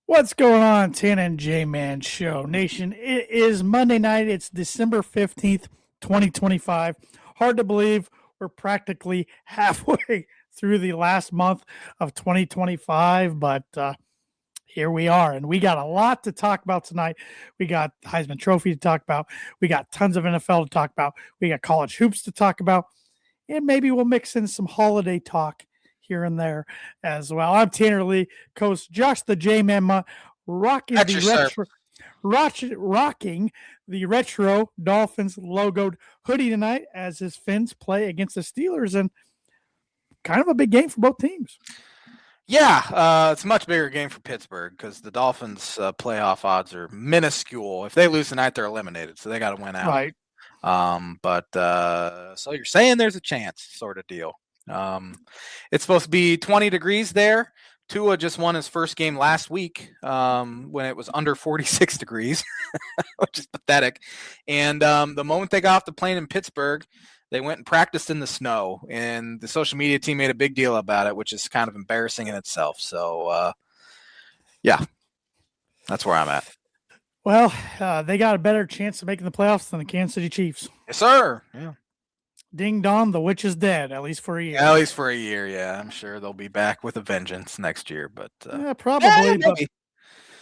What's going on, Tan and J-Man Show Nation? It is Monday night. It's December 15th, 2025. Hard to believe we're practically halfway through the last month of 2025, but here we are, and we got a lot to talk about tonight. We got Heisman Trophy to talk about. We got tons of NFL to talk about. We got college hoops to talk about, and maybe we'll mix in some holiday talk here and there as well. I'm Tanner Lee, Coach Josh the J-Man, rocking the retro Dolphins logoed hoodie tonight as his Fins play against the Steelers, and kind of a big game for both teams. Yeah, it's a much bigger game for Pittsburgh because the Dolphins' playoff odds are minuscule. If they lose tonight, they're eliminated, so they got to win out. Right. So you're saying there's a chance, sort of deal. It's supposed to be 20 degrees there. Tua just won his first game last week when it was under 46 degrees, which is pathetic. And the moment they got off the plane in Pittsburgh, they went and practiced in the snow. And the social media team made a big deal about it, which is kind of embarrassing in itself. So, yeah, that's where I'm at. Well, they got a better chance of making the playoffs than the Kansas City Chiefs. Yes, sir. Yeah. Ding dong, the witch is dead, at least for a year. At least for a year, yeah. I'm sure they'll be back with a vengeance next year. But yeah, probably. But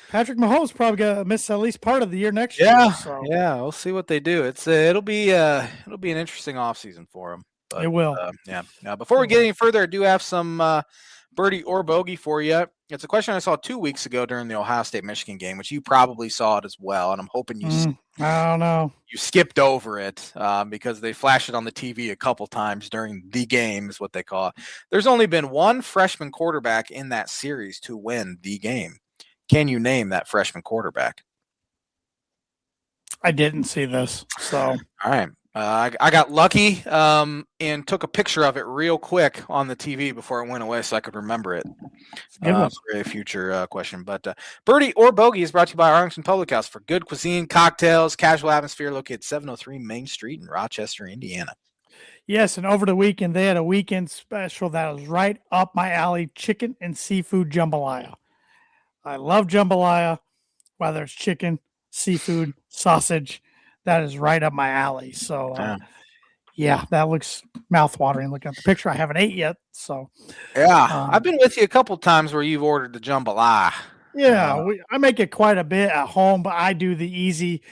Patrick Mahomes probably gonna miss at least part of the year next year. So. Yeah, we'll see what they do. It'll be an interesting offseason for them. But, it will. Now, before we get any further, I do have some birdie or bogey for you. It's a question I saw 2 weeks ago during the Ohio State-Michigan game, which you probably saw it as well, and I'm hoping you I don't know. You skipped over it because they flashed it on the TV a couple times during the game is what they call it. There's only been one freshman quarterback in that series to win the game. Can you name that freshman quarterback? I didn't see this. So, all right. I got lucky and took a picture of it real quick on the TV before it went away so I could remember it. For a future question. But Birdie or Bogey is brought to you by Arlington Public House for good cuisine, cocktails, casual atmosphere, located 703 Main Street in Rochester, Indiana. Yes, and over the weekend, they had a weekend special that was right up my alley, chicken and seafood jambalaya. I love jambalaya, whether it's chicken, seafood, sausage. That is right up my alley. So, yeah, that looks mouthwatering. Looking at the picture, I haven't ate yet. So, yeah, I've been with you a couple times where you've ordered the jambalaya. Yeah, I make it quite a bit at home, but I do the easy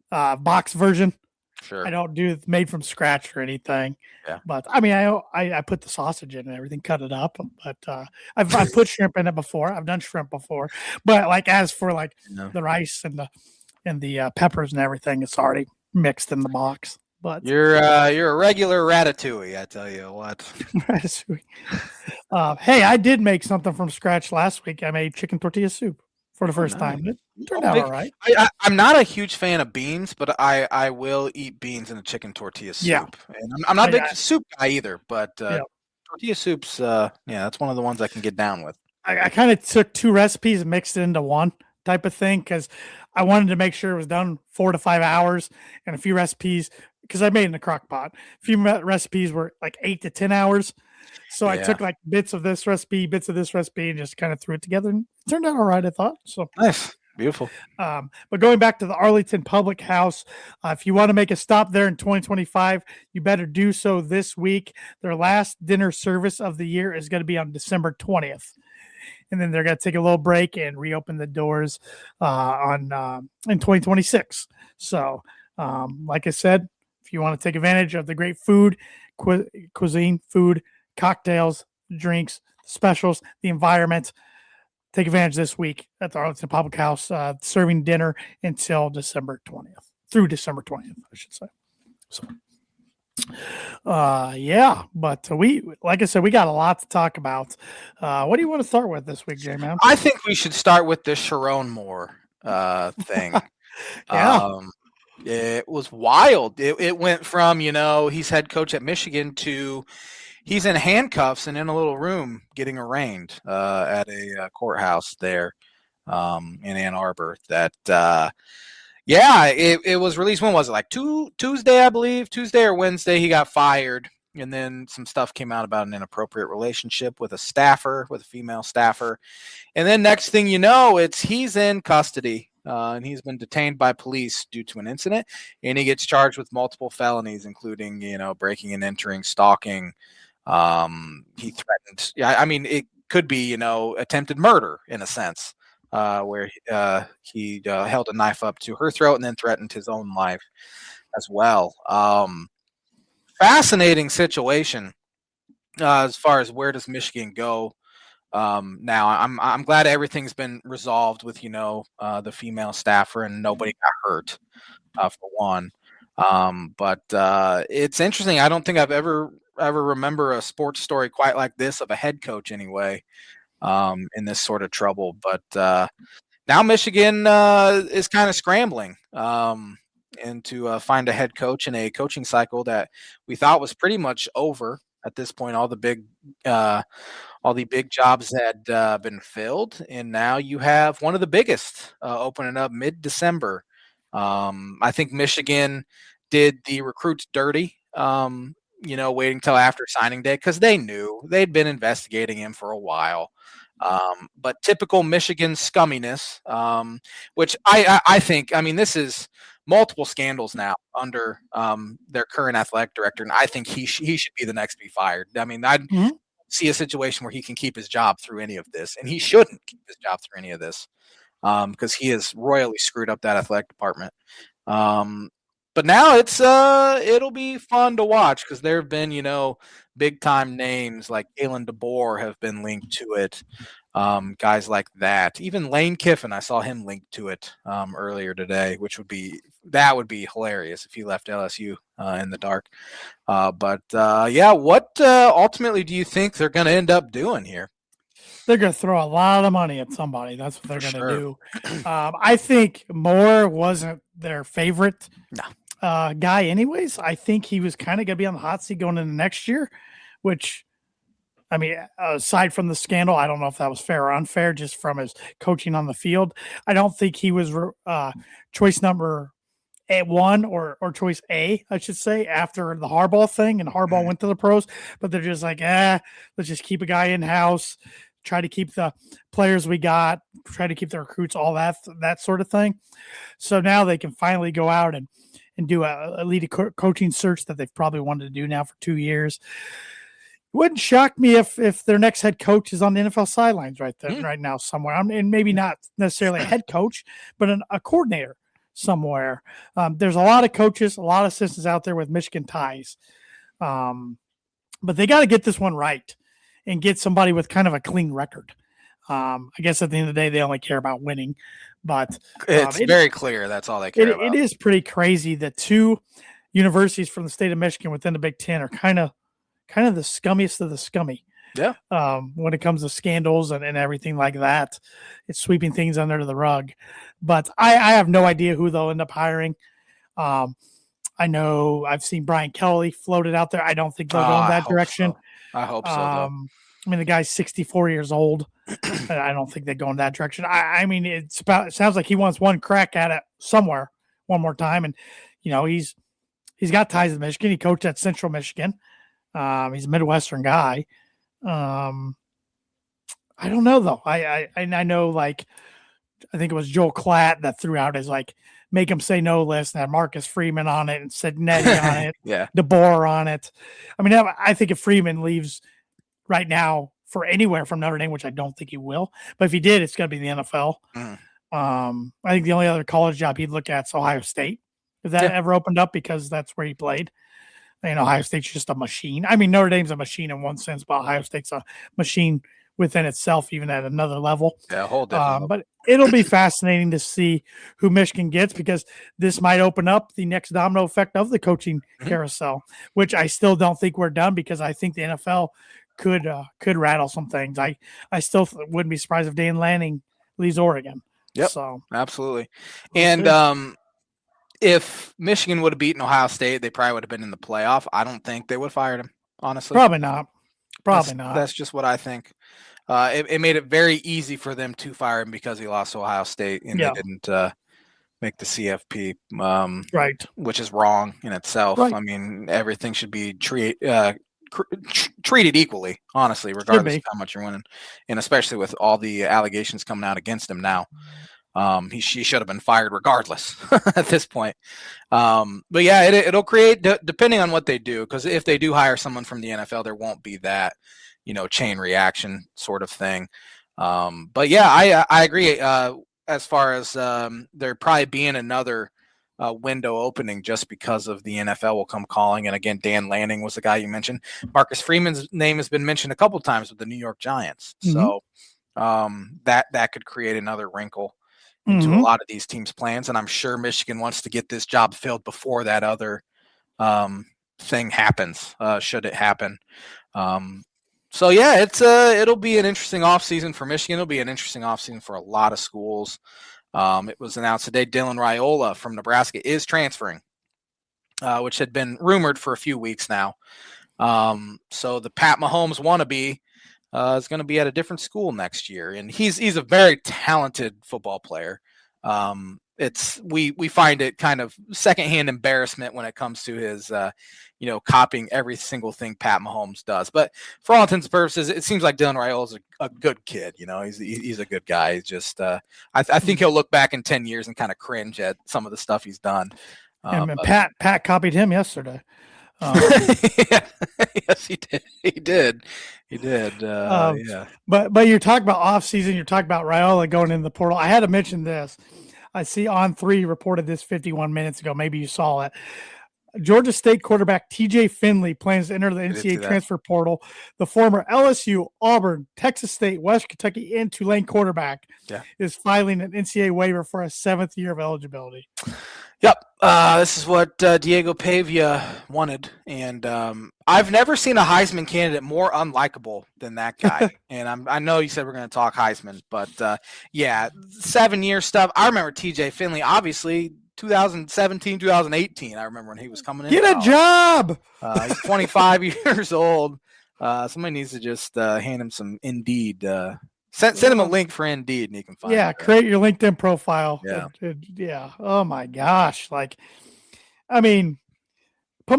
box version. Sure. I don't do it made from scratch or anything. Yeah. But I mean, I put the sausage in and everything, cut it up. But I've put shrimp in it before. I've done shrimp before. But like as for like the rice and the peppers and everything, it's already mixed in the box. But you're a regular ratatouille, I tell you what. Ratatouille. Hey, I did make something from scratch last week. I made chicken tortilla soup for the first time. It turned out all right. I'm not a huge fan of beans, but I will eat beans in a chicken tortilla soup. Yeah. And I'm not a big soup guy either, but tortilla soups, that's one of the ones I can get down with. I kind of took two recipes and mixed it into one type of thing because I wanted to make sure it was done 4 to 5 hours, and a few recipes because I made it in a crock pot. A few recipes were like 8 to 10 hours. So I took like bits of this recipe, and just kind of threw it together, and it turned out all right, I thought. So nice. Beautiful. But going back to the Arlington Public House, if you want to make a stop there in 2025, you better do so this week. Their last dinner service of the year is going to be on December 20th. And then they're going to take a little break and reopen the doors in 2026. So, like I said, if you want to take advantage of the great food, cuisine, food, cocktails, drinks, specials, the environment, take advantage this week at the Arlington Public House, serving dinner until December 20th, through December 20th, I should say. So, but like I said, we got a lot to talk about. What do you want to start with this week, J-Man? I think we should start with the Sharon Moore thing. It was wild. It went from, he's head coach at Michigan to he's in handcuffs and in a little room getting arraigned at a courthouse there in Ann Arbor. It was released. When was it? Like Tuesday, I believe. Tuesday or Wednesday, he got fired And then some stuff came out about an inappropriate relationship with a female staffer. And then next thing you know, he's in custody. And he's been detained by police due to an incident, and he gets charged with multiple felonies, including, breaking and entering, stalking. He threatened. Yeah, I mean, it could be, attempted murder in a sense, where he held a knife up to her throat and then threatened his own life as well. Fascinating situation as far as where does Michigan go. Now I'm glad everything's been resolved with the female staffer and nobody got hurt, for one. But it's interesting. I don't think I've ever remember a sports story quite like this of a head coach anyway, in this sort of trouble. But now Michigan is kind of scrambling, and to find a head coach in a coaching cycle that we thought was pretty much over at this point. All the big jobs had been filled, and now you have one of the biggest opening up mid-December. I think Michigan did the recruits dirty, waiting till after signing day because they knew they'd been investigating him for a while. But typical Michigan scumminess, which I think, this is multiple scandals now under their current athletic director, and I think he should be the next to be fired. I'd see a situation where he can keep his job through any of this, and he shouldn't keep his job through any of this, because he has royally screwed up that athletic department. But now it'll be fun to watch because there have been, big time names like Kalen DeBoer have been linked to it. Guys like that. Even Lane Kiffin, I saw him linked to it earlier today, which would be hilarious if he left LSU in the dark. But what ultimately do you think they're going to end up doing here? They're going to throw a lot of money at somebody. That's what they're going to do. I think Moore wasn't their favorite guy anyways. I think he was kind of going to be on the hot seat going into next year, which, aside from the scandal, I don't know if that was fair or unfair just from his coaching on the field. I don't think he was choice number one or choice A, I should say, after the Harbaugh thing, and Harbaugh went to the pros, but they're just like, let's just keep a guy in-house, try to keep the players we got, try to keep the recruits, all that sort of thing. So now they can finally go out and do a lead coaching search that they've probably wanted to do now for 2 years. It wouldn't shock me if their next head coach is on the NFL sidelines right now somewhere. And maybe not necessarily a head coach, but a coordinator somewhere. There's a lot of coaches, a lot of assistants out there with Michigan ties. But they got to get this one right and get somebody with kind of a clean record. I guess at the end of the day, they only care about winning. But it's very clear that's all they care about. It is pretty crazy that two universities from the state of Michigan within the Big Ten are kind of the scummiest of the scummy. Yeah. When it comes to scandals and everything like that, it's sweeping things under the rug. But I have no idea who they'll end up hiring. I know I've seen Brian Kelly floated out there. I don't think they'll go in that direction. I hope so. The guy's 64 years old. I don't think they go in that direction. It sounds like he wants one crack at it somewhere one more time. And, he's got ties to Michigan. He coached at Central Michigan. He's a Midwestern guy. I don't know though. I know, I think it was Joel Klatt that threw out his make him say no list and had Marcus Freeman on it and said Nettie on it, yeah, DeBoer on it. I think if Freeman leaves right now for anywhere from Notre Dame, which I don't think he will, but if he did, it's going to be the NFL. I think the only other college job he'd look at is Ohio State, if that ever opened up, because that's where he played. Ohio State's just a machine. Notre Dame's a machine in one sense, but Ohio State's a machine within itself, even at another level. Yeah, a whole different level. But it'll be fascinating to see who Michigan gets, because this might open up the next domino effect of the coaching carousel, which I still don't think we're done, because I think the NFL could rattle some things. I still wouldn't be surprised if Dan Lanning leaves Oregon. Yep, so absolutely. And if Michigan would have beaten Ohio State, they probably would have been in the playoff. I don't think they would have fired him, honestly. Probably not. That's just what I think. It made it very easy for them to fire him because he lost to Ohio State, and they didn't make the CFP, Right. which is wrong in itself. Right. I mean, everything should be treated equally, honestly, Should regardless of be. how much you're winning, and especially with all the allegations coming out against him now. He should have been fired regardless at this point. But yeah, it'll create, depending on what they do, because if they do hire someone from the NFL, there won't be that, chain reaction sort of thing. But yeah, I agree. As far as there probably being another window opening just because of the NFL will come calling. And again, Dan Lanning was the guy you mentioned. Marcus Freeman's name has been mentioned a couple times with the New York Giants. So that could create another wrinkle into a lot of these teams' plans. And I'm sure Michigan wants to get this job filled before that other thing happens, should it happen. So yeah, it'll be an interesting offseason for Michigan. It'll be an interesting offseason for a lot of schools. It was announced today Dylan Raiola from Nebraska is transferring, which had been rumored for a few weeks now. So the Pat Mahomes wannabe is going to be at a different school next year, and he's a very talented football player. We find it kind of secondhand embarrassment when it comes to his copying every single thing Pat Mahomes does. But for all intents and purposes, it seems like Dylan Raiola is a good kid. He's a good guy. He's just I think he'll look back in 10 years and kind of cringe at some of the stuff he's done. And Pat copied him yesterday. Yes, he did. Yeah. But you're talking about off season. You're talking about Raiola going in the portal. I had to mention this. I see On3 reported this 51 minutes ago. Maybe you saw it. Georgia State quarterback TJ Finley plans to enter the NCAA transfer portal. The former LSU, Auburn, Texas State, West Kentucky, and Tulane quarterback is filing an NCAA waiver for a 7th year of eligibility. Yep. This is what Diego Pavia wanted. And I've never seen a Heisman candidate more unlikable than that guy. And I know you said we're going to talk Heisman, but 7-year stuff. I remember TJ Finley, obviously, 2017, 2018. I remember when he was coming in. Get a job. He's 25 years old. Somebody needs to just hand him some Indeed. Send him a link for Indeed, and he can find it. Yeah, create your LinkedIn profile. Yeah. Yeah. Oh, my gosh. Put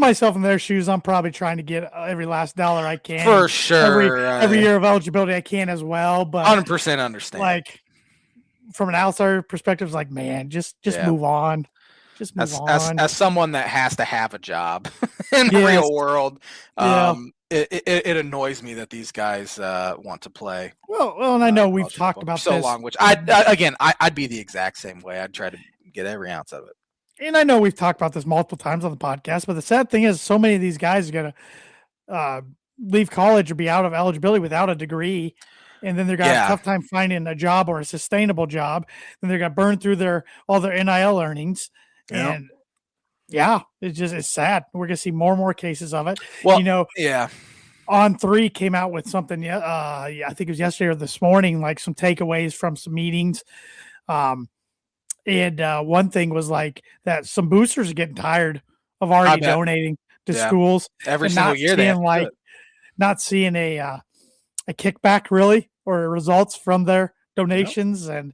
myself in their shoes. I'm probably trying to get every last dollar I can. For sure. Every year of eligibility I can as well. But 100% understand. From an outsider perspective, it's like, man, just move on. Just move on. As someone that has to have a job in the real world, it annoys me that these guys want to play. Well, and I know we've talked about so this. long, which I'd be the exact same way. I'd try to get every ounce of it. And I know we've talked about this multiple times on the podcast, but the sad thing is so many of these guys are going to leave college or be out of eligibility without a degree. And then they're got a tough time finding a job or a sustainable job. Then they're going to burn through all their NIL earnings. Yeah. And it's sad. We're going to see more and more cases of it. Well, On3 came out with something. I think it was yesterday or this morning, like some takeaways from some meetings. And one thing was like that some boosters are getting tired of already donating to schools every single year. They not seeing a kickback really or results from their donations. Nope. And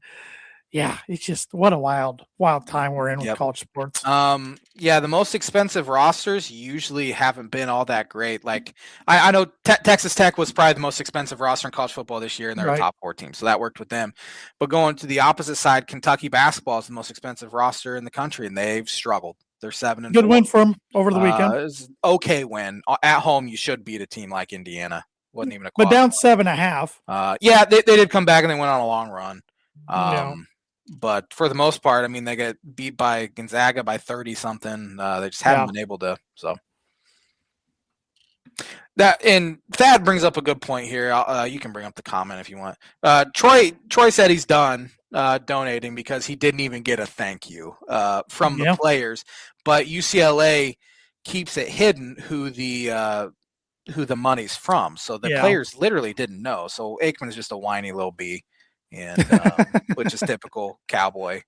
it's just what a wild time we're in with college sports. The most expensive rosters usually haven't been all that great. Like I know Texas Tech was probably the most expensive roster in college football this year, and they're a top 4 team, so that worked with them. But going to the opposite side, Kentucky basketball is the most expensive roster in the country, and they've struggled. They're 7-4. Good win for them over the weekend. It was okay win at home. You should beat a team like Indiana. Wasn't even a but down 7.5. They did come back and they went on a long run. But for the most part, I mean, they got beat by Gonzaga by 30 something. They just haven't been able to. So and Thad brings up a good point here. You can bring up the comment if you want. Troy said he's done donating because he didn't even get a thank you from the players. But UCLA keeps it hidden who the money's from. So the players literally didn't know. So Aikman is just a whiny little bee. And which is typical Cowboy.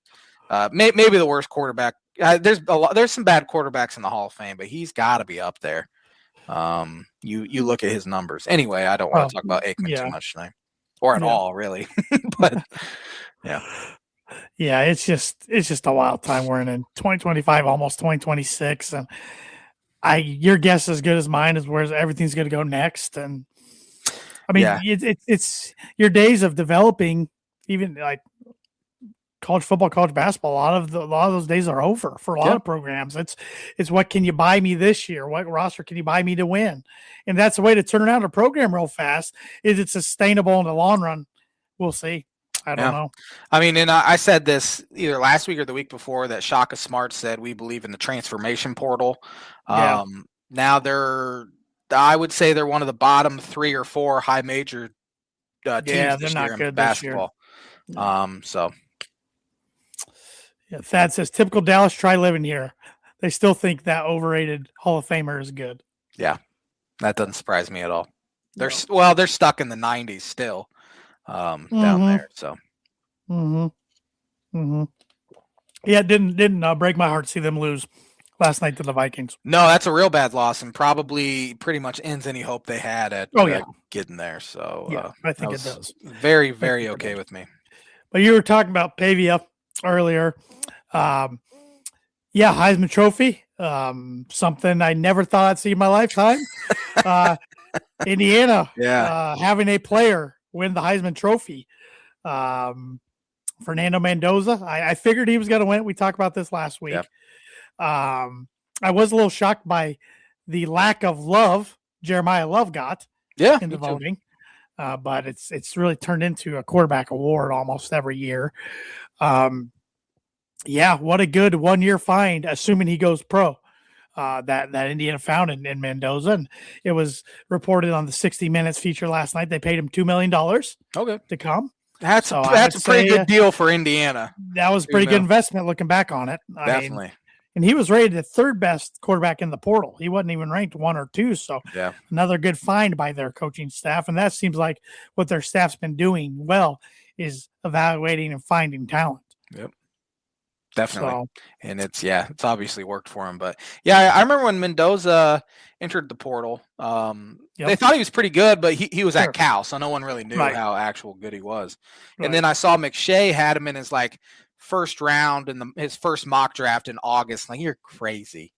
Maybe the worst quarterback. There's some bad quarterbacks in the Hall of Fame, but he's got to be up there. You look at his numbers. Anyway, I don't want to talk about Aikman too much tonight, or at all, really. But Yeah, it's just a wild time we're in 2025, almost 2026, and your guess is as good as mine as where everything's going to go next. And I mean, Yeah. it's your days of developing, even like college football, college basketball. A lot of those days are over for a lot of programs. It's what can you buy me this year? What roster can you buy me to win? And that's the way to turn around a program real fast. Is it sustainable in the long run? We'll see. I don't know. I mean, and I said this either last week or the week before that Shaka Smart said we believe in the transformation portal. Yeah. Now I would say they're one of the bottom 3 or 4 high major teams they're this not year in good basketball. this year. So. Yeah, Thad says typical Dallas. Try living here. They still think that overrated Hall of Famer is good. Yeah, that doesn't surprise me at all. They're stuck in the '90s still. Down there. So, yeah, it didn't break my heart to see them lose last night to the Vikings. No, that's a real bad loss, and probably pretty much ends any hope they had at getting there. So, yeah, I think it does. Very, very okay with me. But you were talking about Pavia earlier. Yeah, Heisman Trophy. Something I never thought I'd see in my lifetime. Indiana, having a player win the Heisman Trophy. Fernando Mendoza. I figured he was going to win. We talked about this last week. I was a little shocked by the lack of love Jeremiah Love got in the voting. But it's really turned into a quarterback award almost every year. What a good 1-year find, assuming he goes pro. That Indiana found in Mendoza, and it was reported on the 60 Minutes feature last night. They paid him $2 million to come. That's a pretty good deal for Indiana. That was a pretty good investment looking back on it. Definitely. And he was rated the 3rd best quarterback in the portal. He wasn't even ranked 1 or 2. So another good find by their coaching staff. And that seems like what their staff's been doing well is evaluating and finding talent. Yep. Definitely. And it's obviously worked for him. But I remember when Mendoza entered the portal, they thought he was pretty good, but he was at Cal, so no one really knew how actual good he was. And then I saw McShay had him in his first round in his first mock draft in August. Like, you're crazy.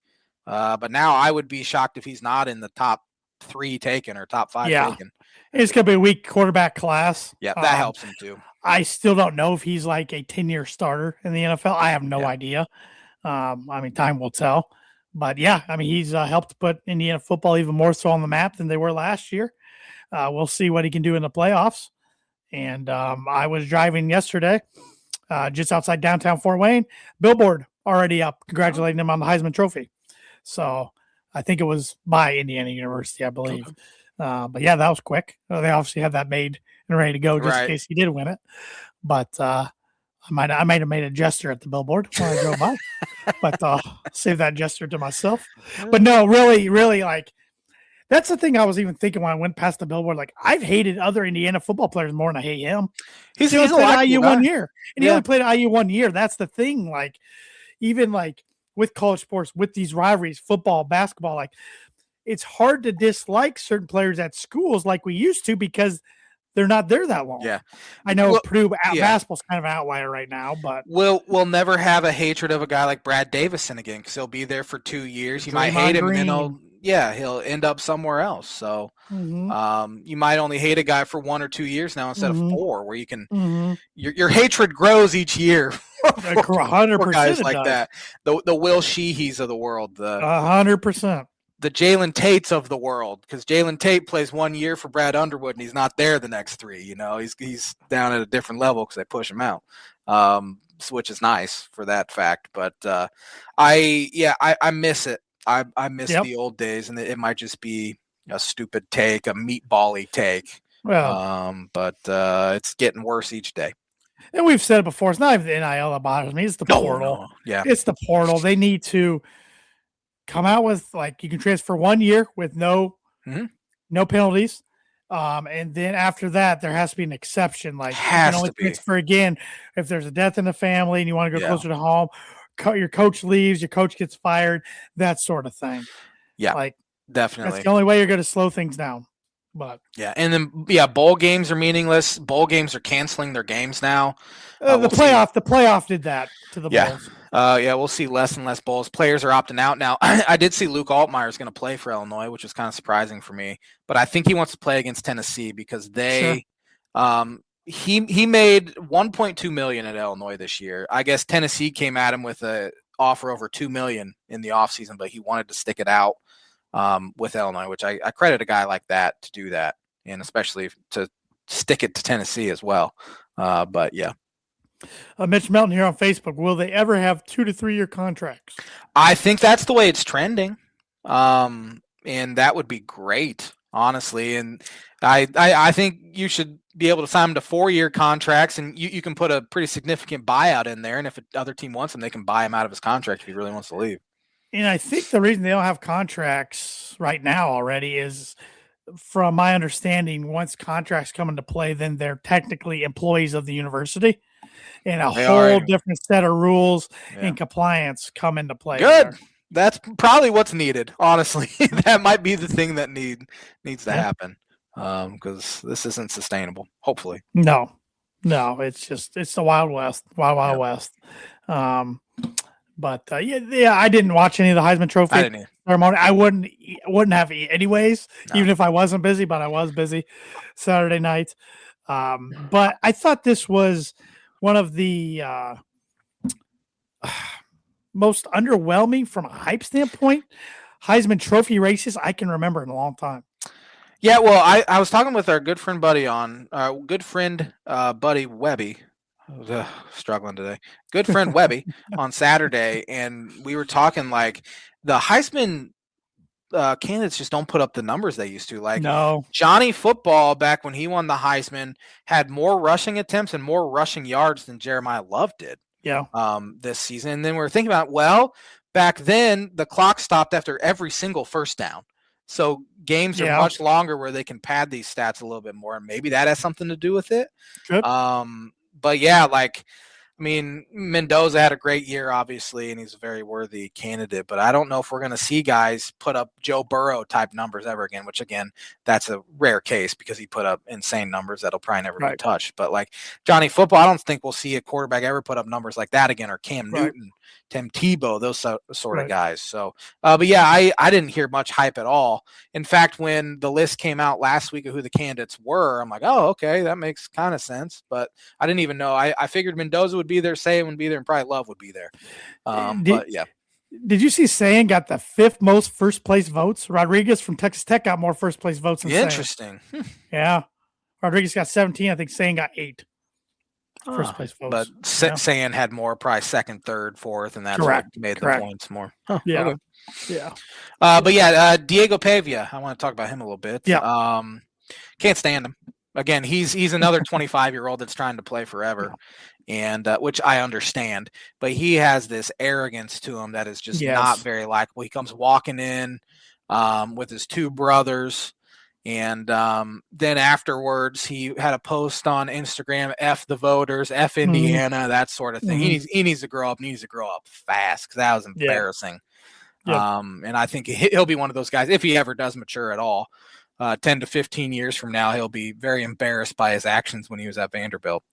But now I would be shocked if he's not in the top 3 taken or top 5 taken. It's going to be a weak quarterback class. Yeah, that helps him too. I still don't know if he's like a 10-year starter in the NFL. I have no idea. Time will tell. But he's helped put Indiana football even more so on the map than they were last year. We'll see what he can do in the playoffs. And I was driving yesterday just outside downtown Fort Wayne. Billboard already up congratulating him on the Heisman Trophy. So I think it was by Indiana University, I believe. Okay. But that was quick. They obviously had that made and ready to go just in case he did win it. But I might have made a gesture at the billboard when I drove by, but save that gesture to myself. But no, really, that's the thing I was even thinking when I went past the billboard. Like, I've hated other Indiana football players more than I hate him. He's only played at IU 1 year, and he only played at IU 1 year. That's the thing. Like, even with college sports, with these rivalries, football, basketball, it's hard to dislike certain players at schools like we used to because they're not there that long. Yeah. I know Purdue basketball's kind of an outlier right now, but we'll never have a hatred of a guy like Brad Davison again because he'll be there for 2 years. You might hate him, and then he'll end up somewhere else. So you might only hate a guy for 1 or 2 years now instead of 4, where you can your hatred grows each year. for 100% guys like that. The Will Sheehys of the world. 100%. The Jalen Tates of the world, because Jalen Tate plays 1 year for Brad Underwood and he's not there the next 3. He's down at a different level because they push him out, which is nice for that fact. But I miss it. I miss the old days, and it might just be a stupid take, a meatball-y take. Well, but it's getting worse each day. And we've said it before. It's not even the NIL that bothers me. It's the portal. No. Yeah, it's the portal. They need to come out with you can transfer 1 year with no penalties. And then after that, there has to be an exception. You can only transfer again if there's a death in the family and you want to go closer to home. Your coach leaves, your coach gets fired, that sort of thing. Yeah, definitely. That's the only way you're going to slow things down. But Yeah, and then bowl games are meaningless. Bowl games are canceling their games now. the playoff did that to the Yeah. bowls. We'll see less and less bowls. Players are opting out now. I did see Luke Altmaier is going to play for Illinois, which was kind of surprising for me. But I think he wants to play against Tennessee because he made $1.2 million at Illinois this year. I guess Tennessee came at him with a offer over $2 million in the offseason, but he wanted to stick it out with Illinois, which I credit a guy like that to do that, and especially to stick it to Tennessee as well. But yeah. Mitch Melton here on Facebook. Will they ever have 2 to 3 year contracts? I think that's the way it's trending. And that would be great, honestly. And I think you should be able to sign them to 4-year contracts, and you can put a pretty significant buyout in there. And if another team wants him, they can buy him out of his contract if he really wants to leave. And I think the reason they don't have contracts right now already is, from my understanding, once contracts come into play, then they're technically employees of the university. And a whole different set of rules and compliance come into play. Good. There. That's probably what's needed, honestly. That might be the thing that needs to happen, because this isn't sustainable, hopefully. No, it's the Wild West, Wild West. But I didn't watch any of the Heisman Trophy ceremony. I wouldn't have anyways, even if I wasn't busy, but I was busy Saturday night. But I thought this was one of the most underwhelming from a hype standpoint Heisman Trophy races I can remember in a long time. Yeah, well, I was talking with our good friend Buddy Buddy Webby. Struggling today. Good friend Webby on Saturday, and we were talking like the Heisman candidates just don't put up the numbers they used to. Like Johnny Football, back when he won the Heisman, had more rushing attempts and more rushing yards than Jeremiah Love did. Yeah. This season. And then we're thinking about, well, back then the clock stopped after every single first down. So games are much longer where they can pad these stats a little bit more, and maybe that has something to do with it. Good. But yeah, Mendoza had a great year, obviously, and he's a very worthy candidate. But I don't know if we're going to see guys put up Joe Burrow type numbers ever again, which, again, that's a rare case because he put up insane numbers that'll probably never be touched. But like Johnny Football, I don't think we'll see a quarterback ever put up numbers like that again, or Cam Newton, Tim Tebow, those sort of guys. So, but yeah, I didn't hear much hype at all. In fact, when the list came out last week of who the candidates were, I'm like, oh, okay, that makes kind of sense. But I didn't even know. I figured Mendoza would be there, Sayan would be there, and probably Love would be there. But yeah. Did you see Sayan got the 5th most first place votes? Rodriguez from Texas Tech got more first place votes than Interesting. Yeah. Rodriguez got 17. I think Sayan got 8. First place votes. But Sayan had more, probably 2nd, 3rd, 4th, and that's what made the points more. Yeah. Okay. Yeah. But yeah, Diego Pavia, I want to talk about him a little bit. Yeah. Can't stand him. Again, he's another 25-year-old that's trying to play forever, and which I understand. But he has this arrogance to him that is just not very likable. He comes walking in with his 2 brothers, and then afterwards he had a post on Instagram, F the voters, F Indiana, that sort of thing. He needs to grow up. Needs to grow up fast, because that was embarrassing. And I think he'll be one of those guys, if he ever does mature at all. 10 to 15 years from now, he'll be very embarrassed by his actions when he was at Vanderbilt.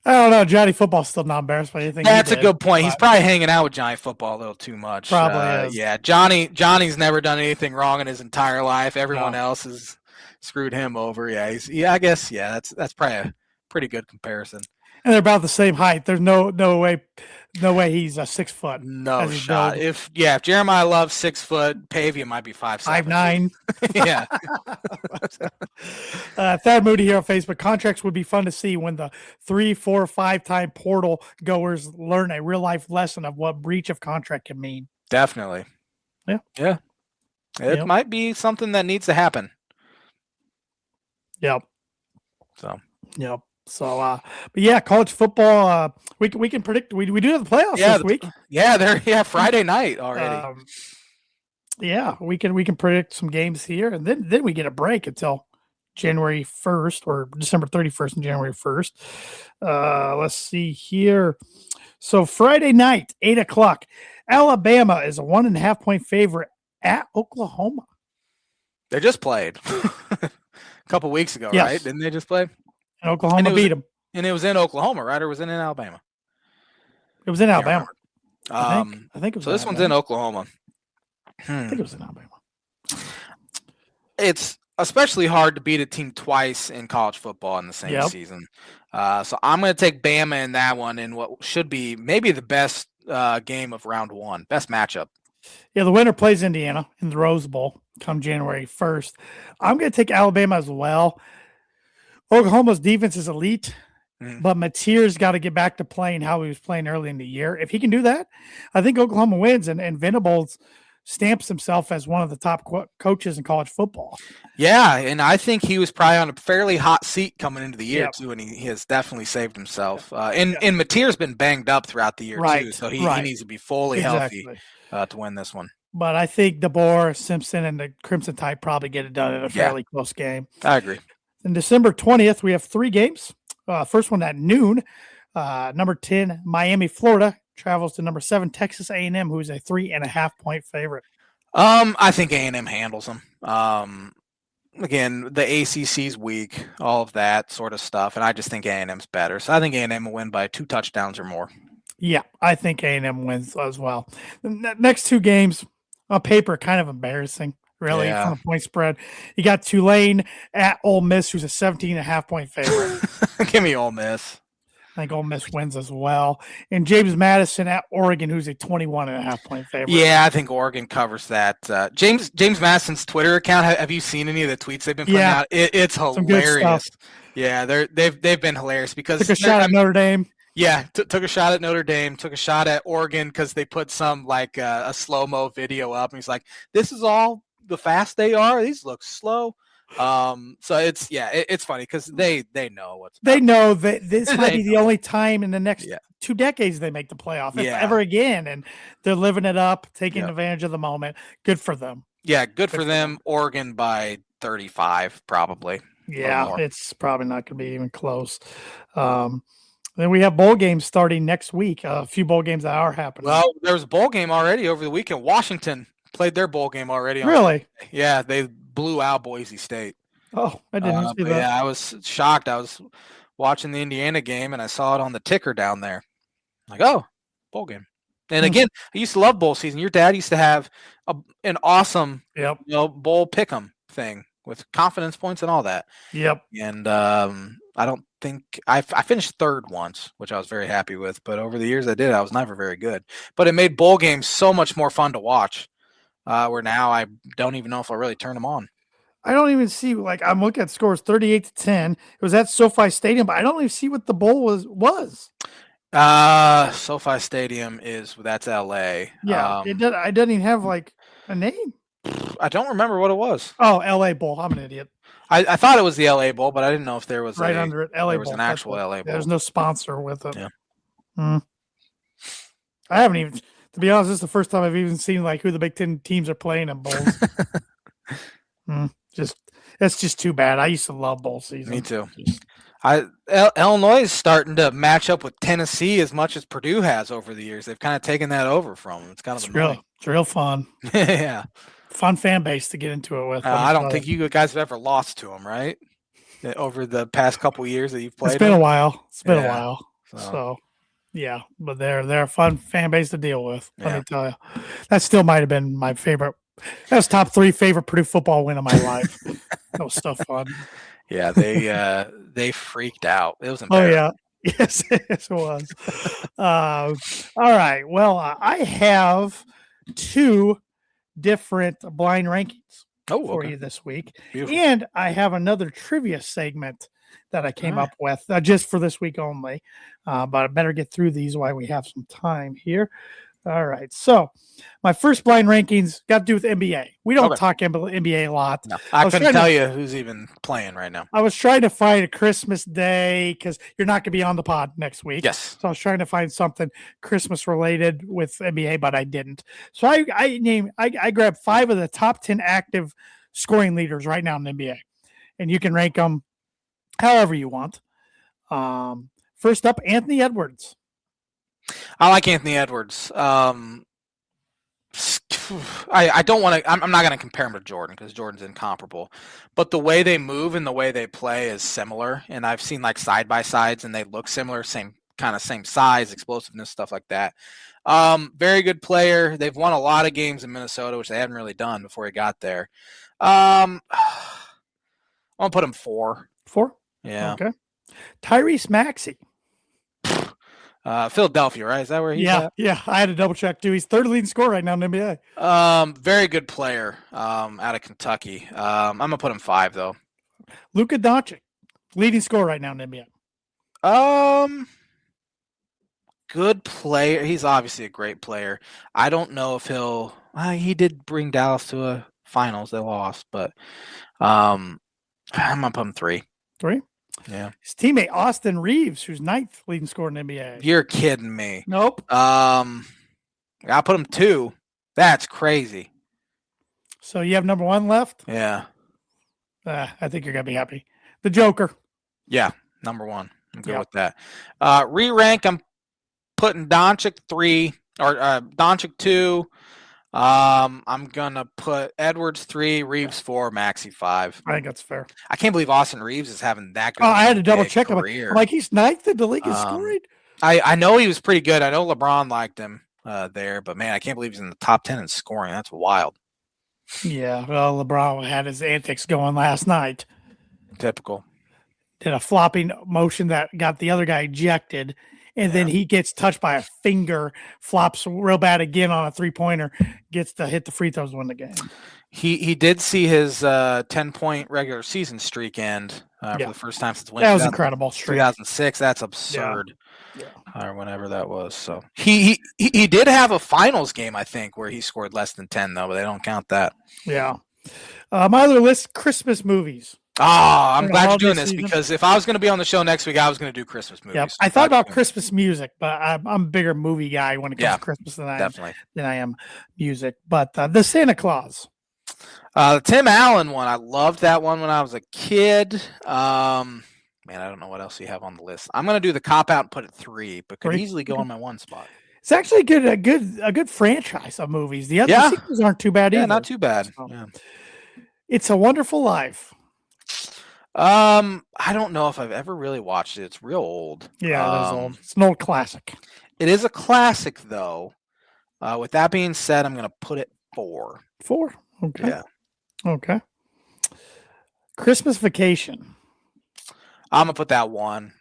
I don't know. Johnny Football's still not embarrassed by anything. That's a good point. He's probably hanging out with Johnny Football a little too much. Probably is. Yeah, Johnny's never done anything wrong in his entire life. Everyone else has screwed him over. Yeah, I guess that's probably a pretty good comparison. And they're about the same height. There's no way he's 6 foot. No shot. If Jeremiah Love's 6 foot, Pavia might be 5'7". 5'9". Yeah. Thad Moody here on Facebook. Contracts would be fun to see when the 3, 4, 5-time portal goers learn a real life lesson of what breach of contract can mean. Definitely. Yeah. It might be something that needs to happen. Yep. So. Yep. So, but yeah, college football. We can predict. We do have the playoffs this week. They're Friday night already. We can predict some games here, and then we get a break until January 1st or December 31st and January 1st. Let's see here. So Friday night, 8:00, Alabama is a 1.5 point favorite at Oklahoma. They just played a couple weeks ago, Yes. right? Didn't they just play? And Oklahoma beat them. And it was in Oklahoma, right? Or was it in Alabama? It was in Alabama. I think it was so. This Alabama. one's in Oklahoma. I think it was in Alabama. It's especially hard to beat a team twice in college football in the same season. So I'm going to take Bama in that one in what should be maybe the best game of round one, best matchup. Yeah, the winner plays Indiana in the Rose Bowl come January 1st. I'm going to take Alabama as well. Oklahoma's defense is elite, but Mateer's got to get back to playing how he was playing early in the year. If he can do that, I think Oklahoma wins, and Venables stamps himself as one of the top coaches in college football. Yeah, and I think he was probably on a fairly hot seat coming into the year too, and he has definitely saved himself. And Mateer's been banged up throughout the year too, so he needs to be fully healthy to win this one. But I think DeBoer, Simpson, and the Crimson Tide probably get it done in a fairly close game. I agree. On December 20th, we have 3 games. First one at noon. Number 10, Miami, Florida, travels to number 7, Texas A&M, who is a 3.5-point favorite. I think A&M handles them. Again, the ACC's weak, all of that sort of stuff, and I just think A&M's better. So I think A&M will win by 2 touchdowns or more. Yeah, I think A&M wins as well. The next 2 games, on paper, kind of embarrassing, really, from a point spread. You got Tulane at Ole Miss, who's a 17.5-point favorite. Give me Ole Miss. I think Ole Miss wins as well. And James Madison at Oregon, who's a 21.5-point favorite. Yeah, I think Oregon covers that. James Madison's Twitter account. Have you seen any of the tweets they've been putting out? It's hilarious. Yeah, they've been hilarious because took a shot at Notre Dame. Yeah, took a shot at Notre Dame, took a shot at Oregon because they put some like a slow-mo video up, and he's like, "This is all the fast they are. These look slow." So it's funny because they know what's they know that this might be the only time in the next 2 decades they make the playoff, if ever again, and they're living it up, taking advantage of the moment. Good for them. Yeah, good for them. Oregon by 35 probably. Yeah, it's probably not going to be even close. Then we have bowl games starting next week. A few bowl games that are happening. Well, there was a bowl game already over the weekend. Washington played their bowl game already. Really? Yeah, they blew out Boise State. Oh, I didn't see that. Yeah, I was shocked. I was watching the Indiana game, and I saw it on the ticker down there. Like, oh, bowl game. And again, I used to love bowl season. Your dad used to have an awesome bowl pick'em thing with confidence points and all that. Yep. And I don't think I finished 3rd once, which I was very happy with. But over the years I was never very good. But it made bowl games so much more fun to watch. Where now I don't even know if I'll really turn them on. I don't even see, I'm looking at scores 38-10. It was at SoFi Stadium, but I don't even see what the bowl was. SoFi Stadium that's LA. Yeah, it doesn't even have a name. I don't remember what it was. Oh, LA Bowl. I'm an idiot. I thought it was the LA Bowl, but I didn't know if there was under it. LA there Bowl. was an actual LA Bowl. There's no sponsor with it. Yeah. I haven't even, to be honest, this is the first time I've even seen who the Big Ten teams are playing in bowls. That's just too bad. I used to love bowl season. Me too. Illinois is starting to match up with Tennessee as much as Purdue has over the years. They've kind of taken that over from them. It's kind of annoying. It's real fun. Yeah. Fun fan base to get into it with. I don't think you guys have ever lost to them, right? Over the past couple years that you've played. It's been a while. A while. So yeah, but they're a fun fan base to deal with. Let me tell you, that still might have been my favorite. That was top 3 favorite Purdue football win of my life. That was so fun. Yeah, they freaked out. It was embarrassing. Oh yeah, yes, it was. All right. Well, I have 2 different blind rankings for you this week. Beautiful. And I have another trivia segment that I came up with just for this week only. But I better get through these while we have some time here. All right. So my first blind rankings got to do with NBA. We don't talk NBA a lot. No, I couldn't tell you who's even playing right now. I was trying to find a Christmas day because you're not going to be on the pod next week. Yes. So I was trying to find something Christmas related with NBA, but I didn't. So I grabbed 5 of the top 10 active scoring leaders right now in the NBA. And you can rank them however you want. First up, Anthony Edwards. I like Anthony Edwards. I don't want to. I'm not going to compare him to Jordan because Jordan's incomparable. But the way they move and the way they play is similar. And I've seen like side by sides, and they look similar, same size, explosiveness, stuff like that. Very good player. They've won a lot of games in Minnesota, which they hadn't really done before he got there. I'm gonna put him 4. 4. Yeah. Okay. Tyrese Maxey. Philadelphia, right? Is that where he's at? Yeah. I had to double check too. He's third leading scorer right now in the NBA. Very good player. Out of Kentucky. I'm gonna put him 5 though. Luka Doncic, leading scorer right now in the NBA. Good player. He's obviously a great player. I don't know if he'll. He did bring Dallas to a finals. They lost, but I'm gonna put him 3. 3. Yeah. His teammate Austin Reeves, who's 9th leading scorer in the NBA. You're kidding me. Nope. I'll put him 2. That's crazy. So you have number 1 left? Yeah. I think you're gonna be happy. The Joker. Yeah, number 1. I'm good with that. Re-rank, I'm putting Doncic 3 or Doncic 2. I'm gonna put Edwards 3, Reeves 4, Maxey 5. I think that's fair. I can't believe Austin Reeves is having that good. Oh, I had to double check him. Career. I'm like, he's 9th in the league in scoring. I know he was pretty good. I know LeBron liked him there, but man, I can't believe he's in the top 10 in scoring. That's wild. Yeah, well, LeBron had his antics going last night. Typical. Did a flopping motion that got the other guy ejected, and then he gets touched by a finger, flops real bad again on a 3-pointer, gets to hit the free throws to win the game. He did see his 10-point regular season streak end for the first time since that was incredible. 2006. That's absurd. Yeah. Or whenever that was. So he did have a finals game, I think, where he scored less than 10 though, but they don't count that. Yeah. My other list: Christmas movies. I'm glad you're doing this because if I was going to be on the show next week, I was going to do Christmas movies. Yep. I thought about Christmas music, but I'm a bigger movie guy when it comes to Christmas than I am music. But the Santa Claus. The Tim Allen one, I loved that one when I was a kid. Man, I don't know what else you have on the list. I'm going to do the cop out and put it 3, but could easily go on my 1 spot. It's actually a good franchise of movies. The other sequels aren't too bad either. Yeah, not too bad. So, It's a Wonderful Life. I don't know if I've ever really watched it. It's real old. Yeah, it is old. It's an old classic. It is a classic, though. With that being said, I'm going to put it 4. 4? Okay. Yeah. Okay. Christmas Vacation. I'm gonna put that 1.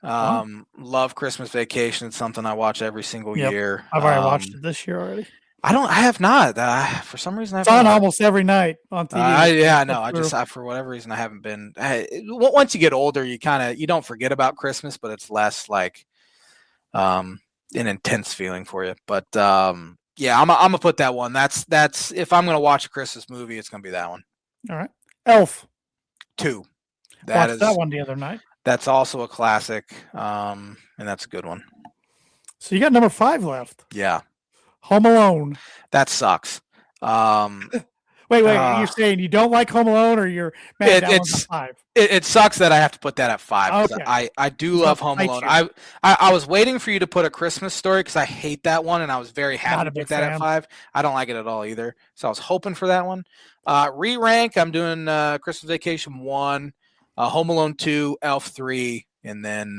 Love Christmas Vacation. It's something I watch every single year. I've already watched it this year already. I have not. For some reason, it's on almost every night on TV. I know. I for whatever reason, I haven't been. Once you get older, you don't forget about Christmas, but it's less like an intense feeling for you. But I'm gonna put that 1. That's if I'm gonna watch a Christmas movie, it's gonna be that one. All right. Elf. 2. Watched that one the other night. That's also a classic, and that's a good one. So you got number 5 left. Yeah. Home Alone. That sucks. Wait. You're saying you don't like Home Alone, or you're mad that one's at 5? It sucks that I have to put that at 5. Okay. I do love Home Alone. I was waiting for you to put A Christmas Story because I hate that one, and I was very happy to put that at 5. I don't like it at all either, so I was hoping for that one. Re-rank, I'm doing Christmas Vacation 1, Home Alone 2, Elf 3, and then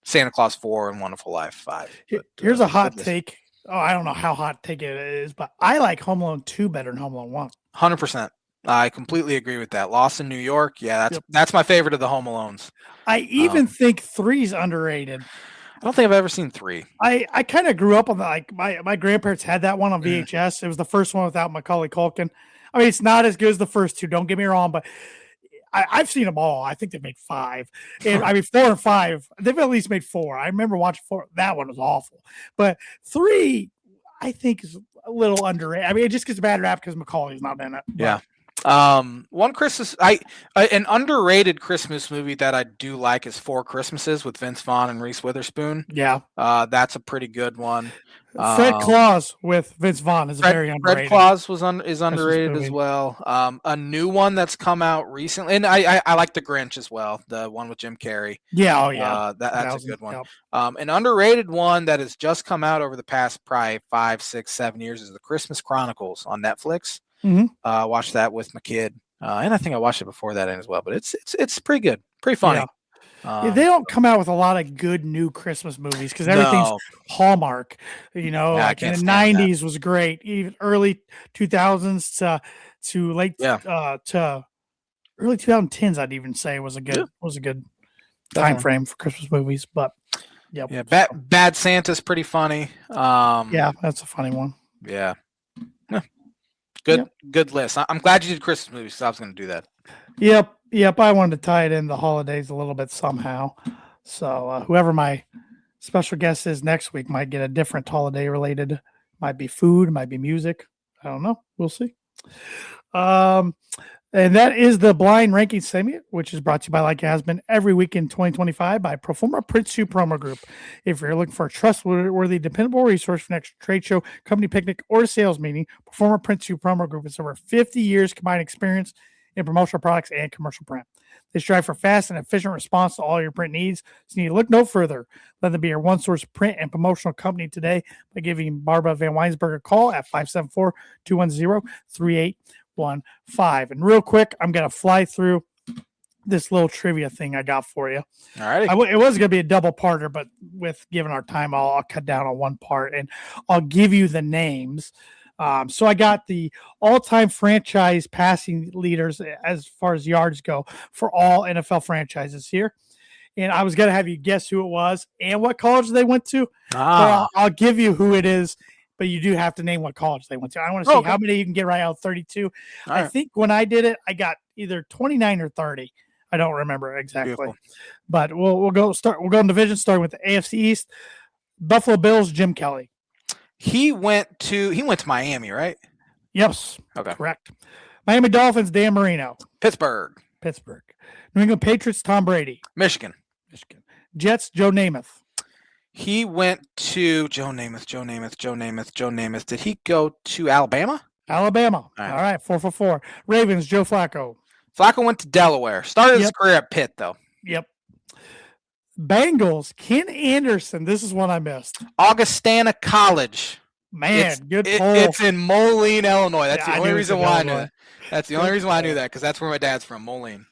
Santa Claus 4 and Wonderful Life 5. Here's a hot take. Oh, I don't know how hot take it is, but I like Home Alone 2 better than Home Alone 1. 100%. I completely agree with that. Lost in New York. Yeah, that's my favorite of the Home Alones. I even think 3's underrated. I don't think I've ever seen 3. I kind of grew up on my grandparents had that one on VHS. It was the first one without Macaulay Culkin. I mean, it's not as good as the first 2. Don't get me wrong, but I've seen them all. I think they made 5. And I mean, 4 and 5, they've at least made 4. I remember watching 4. That one was awful. But 3, I think, is a little underrated. I mean, it just gets a bad rap because Macaulay's not in it. But. Yeah. One Christmas, an underrated Christmas movie that I do like is Four Christmases with Vince Vaughn and Reese Witherspoon. Yeah. That's a pretty good one. Fred Claus with Vince Vaughn is very underrated. Fred Claus is underrated movie. as well. A new one that's come out recently, and I like The Grinch as well, the one with Jim Carrey. Yeah, oh yeah. That's a good one. Yep. An underrated one that has just come out over the past probably 5, 6, 7 years is The Christmas Chronicles on Netflix. Mm-hmm. Watched that with my kid, and I think I watched it before that as well. But it's pretty good, pretty funny. Yeah. They don't come out with a lot of good new Christmas movies because everything's Hallmark. Like in the 90s was great, even early 2000s to late to early 2010s. I'd even say was a good time frame for Christmas movies. But yeah, Bad Santa's pretty funny. Yeah, that's a funny one. Yeah. Good list. I'm glad you did Christmas movies because I was going to do that. Yep. I wanted to tie it in the holidays a little bit somehow. So whoever my special guest is next week might get a different holiday related. Might be food, might be music. I don't know. We'll see. And that is the blind ranking segment, which is brought to you by, like it has been every week in 2025, by Proforma Print Shoe Promo Group. If you're looking for a trustworthy, dependable resource for next trade show, company picnic, or sales meeting, Proforma Print Shoe Promo Group is over 50 years combined experience in promotional products and commercial print. They strive for fast and efficient response to all your print needs, so you need to look no further. Let them be your one-source print and promotional company today by giving Barbara Van Weinsberg a call at 574-210-3815. And real quick, I'm going to fly through this little trivia thing I got for you. All right. It was going to be a double parter, but with given our time, I'll cut down on one part and I'll give you the names. So I got the all-time franchise passing leaders as far as yards go for all NFL franchises here. And I was going to have you guess who it was and what college they went to. I'll give you who it is, but you do have to name what college they went to. I want to see how many you can get right out of 32. I think when I did it, I got either 29 or 30. I don't remember exactly. Beautiful. But we'll go in division, starting with the AFC East. Buffalo Bills, Jim Kelly. He went to Miami, right? Yes. Okay. Correct. Miami Dolphins, Dan Marino. Pittsburgh. New England Patriots, Tom Brady. Michigan. Jets, Joe Namath. He went to Joe Namath. Did he go to Alabama? All right. 4 for 4. Ravens, Joe Flacco. Flacco went to Delaware. Started his career at Pitt, though. Yep. Bengals, Ken Anderson. This is one I missed. Augustana College. Man, good pull. It's in Moline, Illinois. That's the only reason why I knew that. That's the only reason why I knew that, because that's where my dad's from, Moline.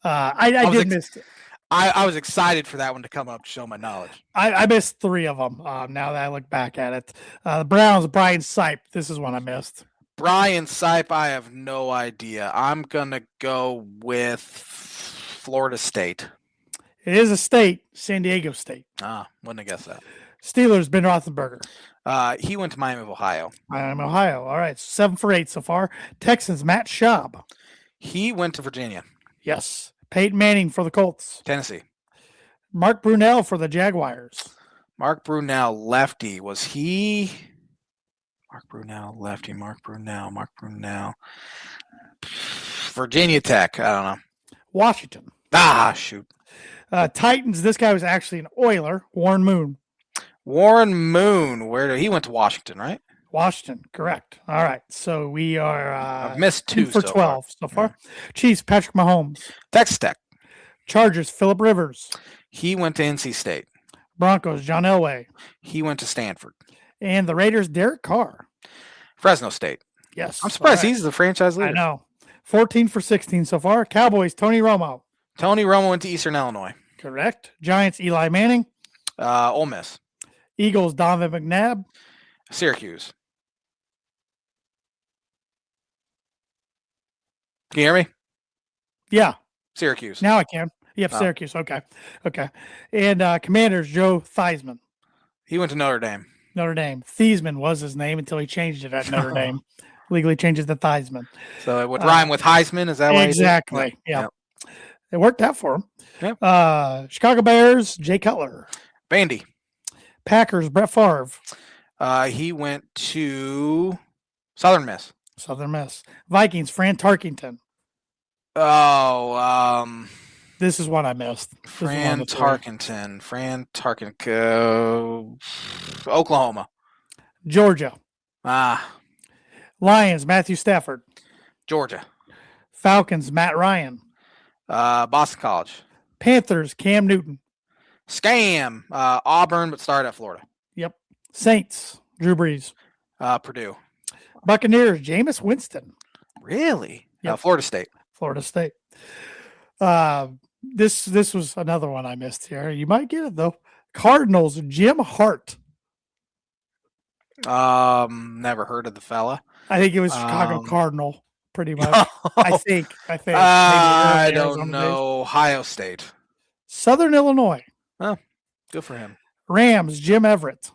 I did miss it. I was excited for that one to come up to show my knowledge. I missed 3 of them now that I look back at it. The Browns, Brian Sipe. This is one I missed. Brian Sipe, I have no idea. I'm going to go with Florida State. It is a state, San Diego State. Wouldn't have guessed that. Steelers, Ben Roethlisberger. He went to Miami of Ohio. All right, 7 for 8 so far. Texans, Matt Schaub. He went to Virginia. Yes. Peyton Manning for the Colts. Tennessee. Mark Brunell for the Jaguars. Mark Brunell, lefty. Was he? Mark Brunell, lefty. Mark Brunell. Virginia Tech. I don't know. Washington. Shoot. Titans. This guy was actually an Oiler. Warren Moon. Where did he went to Washington, right? Washington, correct. All right, so we are I've missed 2 for 12 so far. Chiefs, Patrick Mahomes. Texas Tech. Chargers, Phillip Rivers. He went to NC State. Broncos, John Elway. He went to Stanford. And the Raiders, Derek Carr. Fresno State. Yes. I'm surprised he's the franchise leader. I know. 14 for 16 so far. Cowboys, Tony Romo. Tony Romo went to Eastern Illinois. Correct. Giants, Eli Manning. Ole Miss. Eagles, Donovan McNabb. Syracuse. Can you hear me? Yeah. Syracuse. Now I can. Yep, Syracuse. Okay. And Commanders, Joe Theismann. He went to Notre Dame. Theismann was his name until he changed it at Notre Dame. Legally changed it to Theismann. So it would rhyme with Heisman. Is that why? Exactly. Yeah. It worked out for him. Yep. Chicago Bears, Jay Cutler. Vandy. Packers, Brett Favre. He went to Southern Miss. Southern Miss. Vikings, Fran Tarkington. Oh, This is one I missed. Fran Tarkenton. Oklahoma. Georgia. Ah, Lions, Matthew Stafford. Georgia. Falcons, Matt Ryan. Boston College. Panthers, Cam Newton. Scam. Auburn, but started at Florida. Yep. Saints, Drew Brees. Purdue. Buccaneers, Jameis Winston. Really? Yep. Florida State. Florida State. This was another one I missed here. You might get it though. Cardinals, Jim Hart. Never heard of the fella. I think it was Chicago Cardinal, pretty much. I think. I don't know. Ohio State. Southern Illinois. Oh, good for him. Rams, Jim Everett.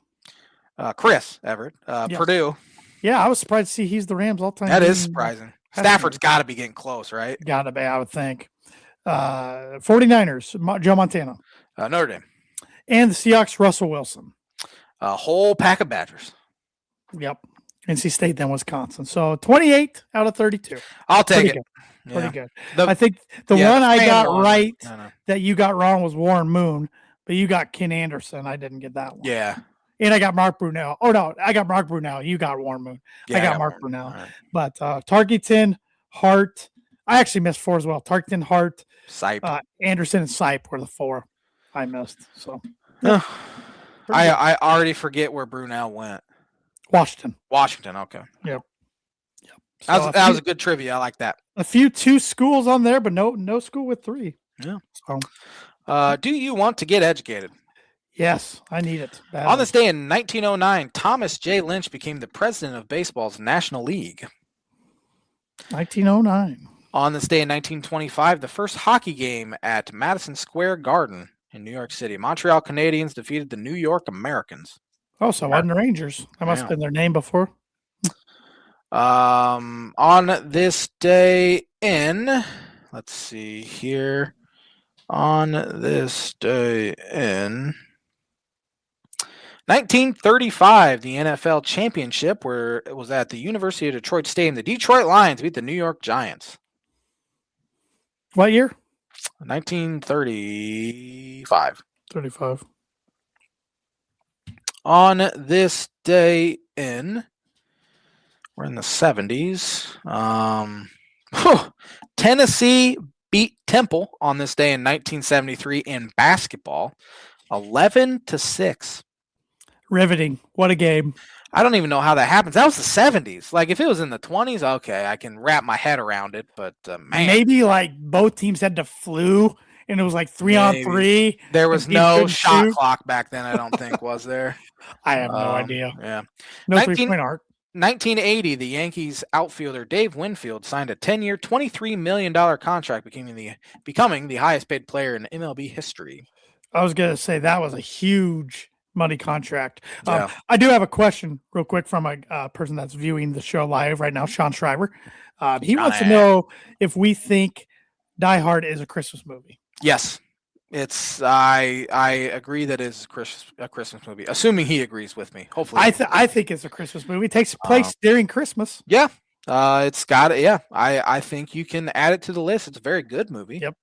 Chris Everett. Yes. Purdue. Yeah, I was surprised to see he's the Rams all-time. That is surprising. Stafford's got to be getting close, right? Got to be, I would think. 49ers, Joe Montana. Notre Dame. And the Seahawks, Russell Wilson. A whole pack of Badgers. Yep. NC State, then Wisconsin. So 28 out of 32. I'll take it. Pretty good. I think the one I got right that you got wrong was Warren Moon, but you got Ken Anderson. I didn't get that one. Yeah. And I got Mark Brunell. Oh, no, I got Mark Brunell. You got Warren Moon. Yeah, I got Mark Brunell. Right. But Tarkington, Hart. I actually missed 4 as well. Tarkington, Hart, Sipe. Anderson, and Sipe were the 4 I missed. So I already forget where Brunell went. Washington. Okay. Yep. So that was a good trivia. I like that. A few 2 schools on there, but no school with 3. Yeah. So, do you want to get educated? Yes, I need it badly. On this day in 1909, Thomas J. Lynch became the president of baseball's National League. 1909. On this day in 1925, the first hockey game at Madison Square Garden in New York City. Montreal Canadiens defeated the New York Americans. Oh, so wasn't the Rangers. That must have been their name before. On this day in, let's see here. On this day in 1935, the NFL championship, where it was at the University of Detroit Stadium, the Detroit Lions beat the New York Giants. What year? 1935. 35. On this day in, we're in the 70s. Tennessee beat Temple on this day in 1973 in basketball, 11-6. Riveting. What a game. I don't even know how that happens. That was the 70s. Like, if it was in the 20s, okay, I can wrap my head around it. But, man. Maybe, like, both teams had the flu, and it was, like, 3-on-3. There was no shot clock back then, I don't think, was there? I have no idea. Yeah. No 3-point arc. 1980, the Yankees outfielder Dave Winfield signed a 10-year, $23 million contract, becoming the highest-paid player in MLB history. I was going to say that was a huge money contract. Yeah. I do have a question real quick from a person that's viewing the show live right now, Sean Schreiber. He wants to know if we think Die Hard is a Christmas movie. Yes. I agree that it's a Christmas movie, assuming he agrees with me. Hopefully. I think it's a Christmas movie. It takes place during Christmas. Yeah. It's got it. Yeah. I think you can add it to the list. It's a very good movie. Yep.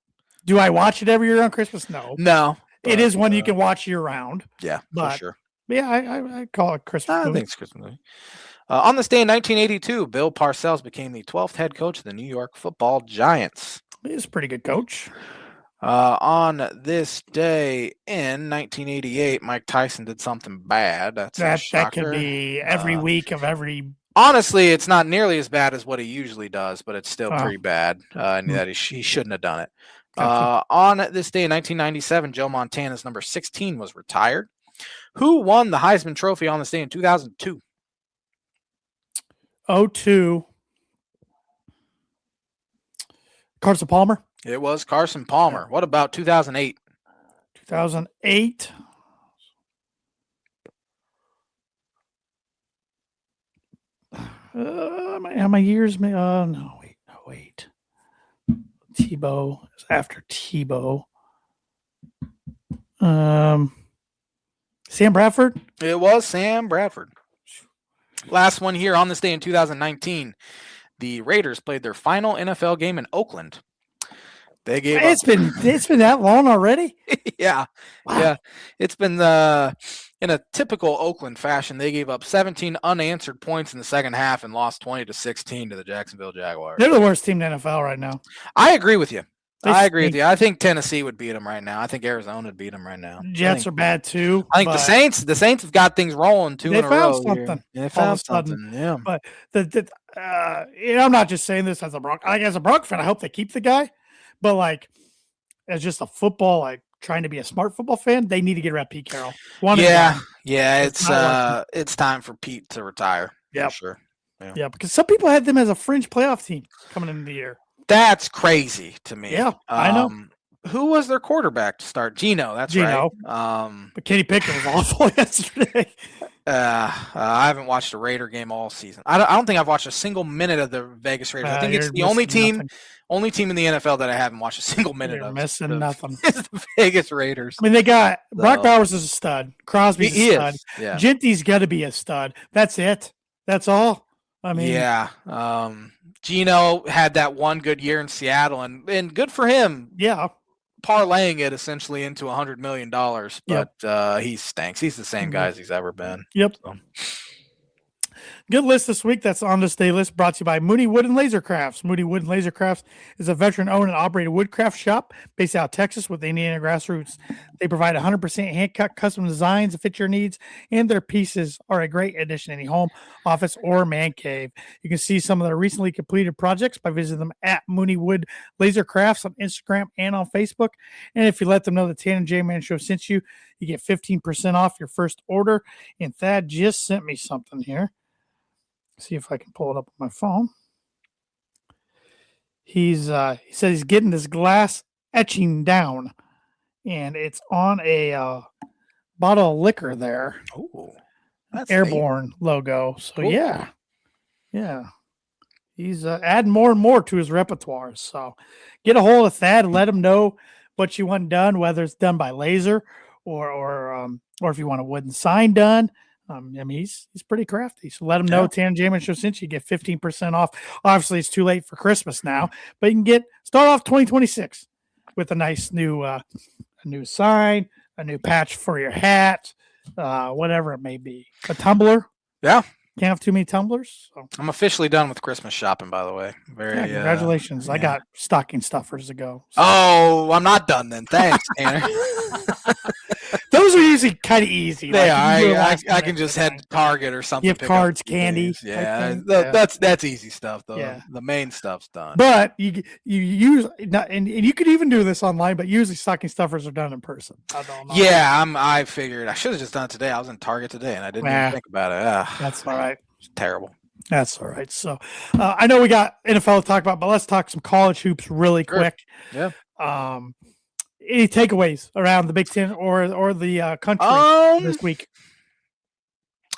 Do I watch it every year on Christmas? No. But it is one you can watch year round. Yeah, for sure. Yeah, I call it Christmas movie. I think it's Christmas movie. On this day in 1982, Bill Parcells became the 12th head coach of the New York Football Giants. He's a pretty good coach. On this day in 1988, Mike Tyson did something bad. That could be every week of every. Honestly, it's not nearly as bad as what he usually does, but it's still pretty bad. And that he shouldn't have done it. Gotcha. On this day in 1997, Joe Montana's number 16 was retired. Who won the Heisman Trophy on this day in 2002? 02. Carson Palmer? It was Carson Palmer. What about 2008? 2008. My years may no wait. Tebow is after Tebow. Sam Bradford? It was Sam Bradford. Last one here on this day in 2019, the Raiders played their final NFL game in Oakland. They gave it's been that long already. yeah. Wow. Yeah. It's been in a typical Oakland fashion. They gave up 17 unanswered points in the second half and lost 20-16 to the Jacksonville Jaguars. They're the worst team in the NFL right now. I agree with you. They I agree with stink. you. I think Tennessee would beat them right now. I think Arizona would beat them right now. Jets are bad too. I think the Saints have got things rolling two in a row. Something. They found something. Yeah. But I'm not just saying this as a Bronx. As a Bronx fan, I hope they keep the guy. But like, as just a football, like trying to be a smart football fan, they need to get rid of Pete Carroll. Yeah. It's time for Pete to retire. Yeah, sure. Yeah, because some people had them as a fringe playoff team coming into the year. That's crazy to me. Yeah, I know. Who was their quarterback to start? Gino. That's right. But Kenny Pickett was awful yesterday. I haven't watched a Raider game all season. I don't think I've watched a single minute of the Vegas Raiders. I think it's the only team in the NFL that I haven't watched a single minute of. Missing nothing. It's the Vegas Raiders. I mean, they got Brock Bowers is a stud. Crosby's a stud. Yeah. Genty's got to be a stud. That's it. That's all. I mean, yeah. Gino had that one good year in Seattle, and good for him. Yeah. Parlaying it essentially into $100 million, but he stinks. He's the same guy as he's ever been. Yep. So. Good list this week. That's on this day list brought to you by Mooney Wood and Laser Crafts. Mooney Wood and Laser Crafts is a veteran-owned and operated woodcraft shop based out of Texas with Indiana grassroots. They provide 100% hand-cut custom designs that fit your needs, and their pieces are a great addition to any home, office, or man cave. You can see some of their recently completed projects by visiting them at Mooney Wood Laser Crafts on Instagram and on Facebook. And if you let them know the Tan and J-Man Show sent you, you get 15% off your first order. And Thad just sent me something here. See if I can pull it up on my phone. He said he's getting this glass etching down, and it's on a bottle of liquor there. Oh, that's Airborne neat logo. So cool. Yeah. He's adding more and more to his repertoire. So get a hold of Thad and let him know what you want done, whether it's done by laser or if you want a wooden sign done. I mean, he's pretty crafty. So let him know Tan Jamin Show since you get 15% off. Obviously, it's too late for Christmas now, but you can start off 2026 with a nice new a new sign, a new patch for your hat, whatever it may be. A tumbler. Yeah. Can't have too many tumblers. So. I'm officially done with Christmas shopping, by the way. Congratulations. I got stocking stuffers to go. So. Oh, I'm not done then. Thanks, Tanner. Those are usually kind of easy. They are. I can just head to Target or something. Gift cards, candy. Yeah, that's easy stuff though. Yeah. The main stuff's done. But you use and you could even do this online, but usually stocking stuffers are done in person. I don't know. Yeah, I figured I should have just done it today. I was in Target today and I didn't even think about it. That's all right. It's terrible. That's all right. So I know we got NFL to talk about, but let's talk some college hoops really quick. Yeah. Any takeaways around the Big Ten or the country this week?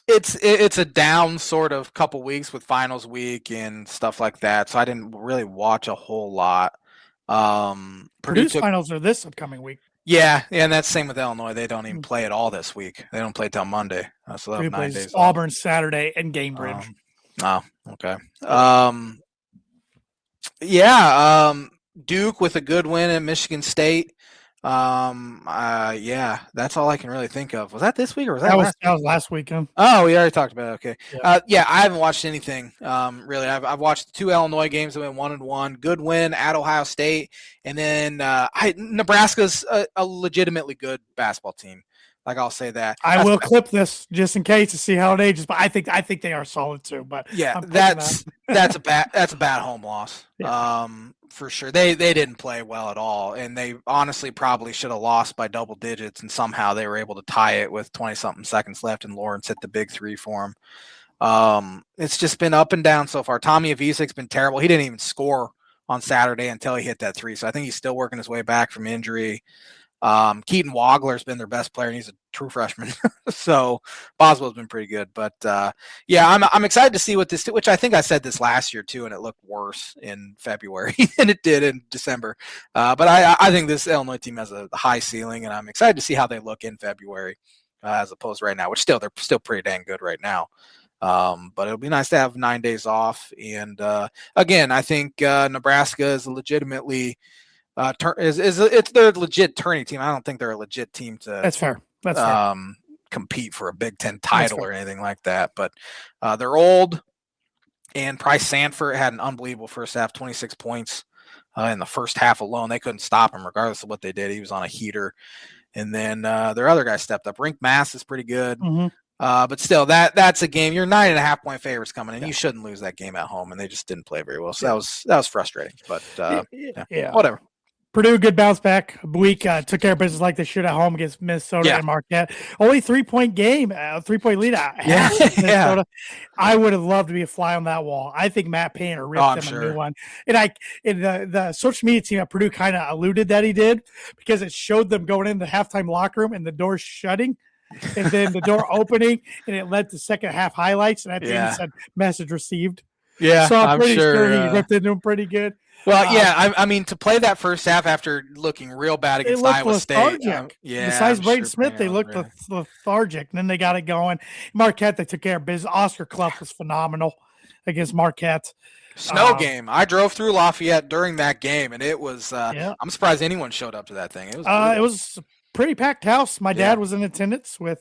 It's a down sort of couple weeks with finals week and stuff like that, so I didn't really watch a whole lot. Purdue's finals are this upcoming week. Yeah, and that's the same with Illinois. They don't even play at all this week. They don't play till Monday. So Purdue plays Auburn Saturday and Cambridge. Okay. Duke with a good win at Michigan State. That's all I can really think of. Was that this week or was that was last weekend? Oh, we already talked about it. Okay. I haven't watched anything. Really, I've watched 2 Illinois games that went 1-1. Good win at Ohio State, and then Nebraska's a legitimately good basketball team. Like I'll say that. I will clip this just in case to see how it ages, but I think they are solid too. But yeah, that's a bad home loss. Yeah. For sure. They didn't play well at all, and they honestly probably should have lost by double digits, and somehow they were able to tie it with 20-something seconds left, and Lawrence hit the big 3 for him. It's just been up and down so far. Tommy Avisek's been terrible. He didn't even score on Saturday until he hit that 3, so I think he's still working his way back from injury. Keaton Wagler's been their best player, and he's a true freshman. So Boswell's been pretty good, but I'm excited to see what this, which I think I said this last year too, and it looked worse in February than it did in December. But I think this Illinois team has a high ceiling, and I'm excited to see how they look in February as opposed to right now, which they're still pretty dang good right now. But it'll be nice to have 9 days off. And again, I think Nebraska is legitimately it's their legit tourney team. I don't think they're a legit team to. That's fair. That's fair. Compete for a Big Ten title or anything like that. But they're old. And Price Sanford had an unbelievable first half, 26 points in the first half alone. They couldn't stop him regardless of what they did. He was on a heater. And then their other guy stepped up. Rink Mass is pretty good. Mm-hmm. But still, that's a game. You're 9.5 point favorites coming in. You shouldn't lose that game at home, and they just didn't play very well. So that was frustrating. But whatever. Purdue, good bounce back week. Took care of business like they should at home against Minnesota and Marquette. Only 3-point game, 3-point lead out. Minnesota. I would have loved to be a fly on that wall. I think Matt Painter ripped them a new one. And the social media team at Purdue kind of alluded that he did because it showed them going in the halftime locker room and the door shutting. And then the door opening, and it led to second half highlights. And at the end, it said message received. Yeah, so I'm pretty sure he ripped into him pretty good. Well, I mean, to play that first half after looking real bad against Iowa State. Besides Braden Smith, they looked lethargic, and then they got it going. Marquette, they took care of business. Oscar Clough was phenomenal against Marquette. Snow game. I drove through Lafayette during that game, and it was I'm surprised anyone showed up to that thing. It was a pretty packed house. My dad was in attendance with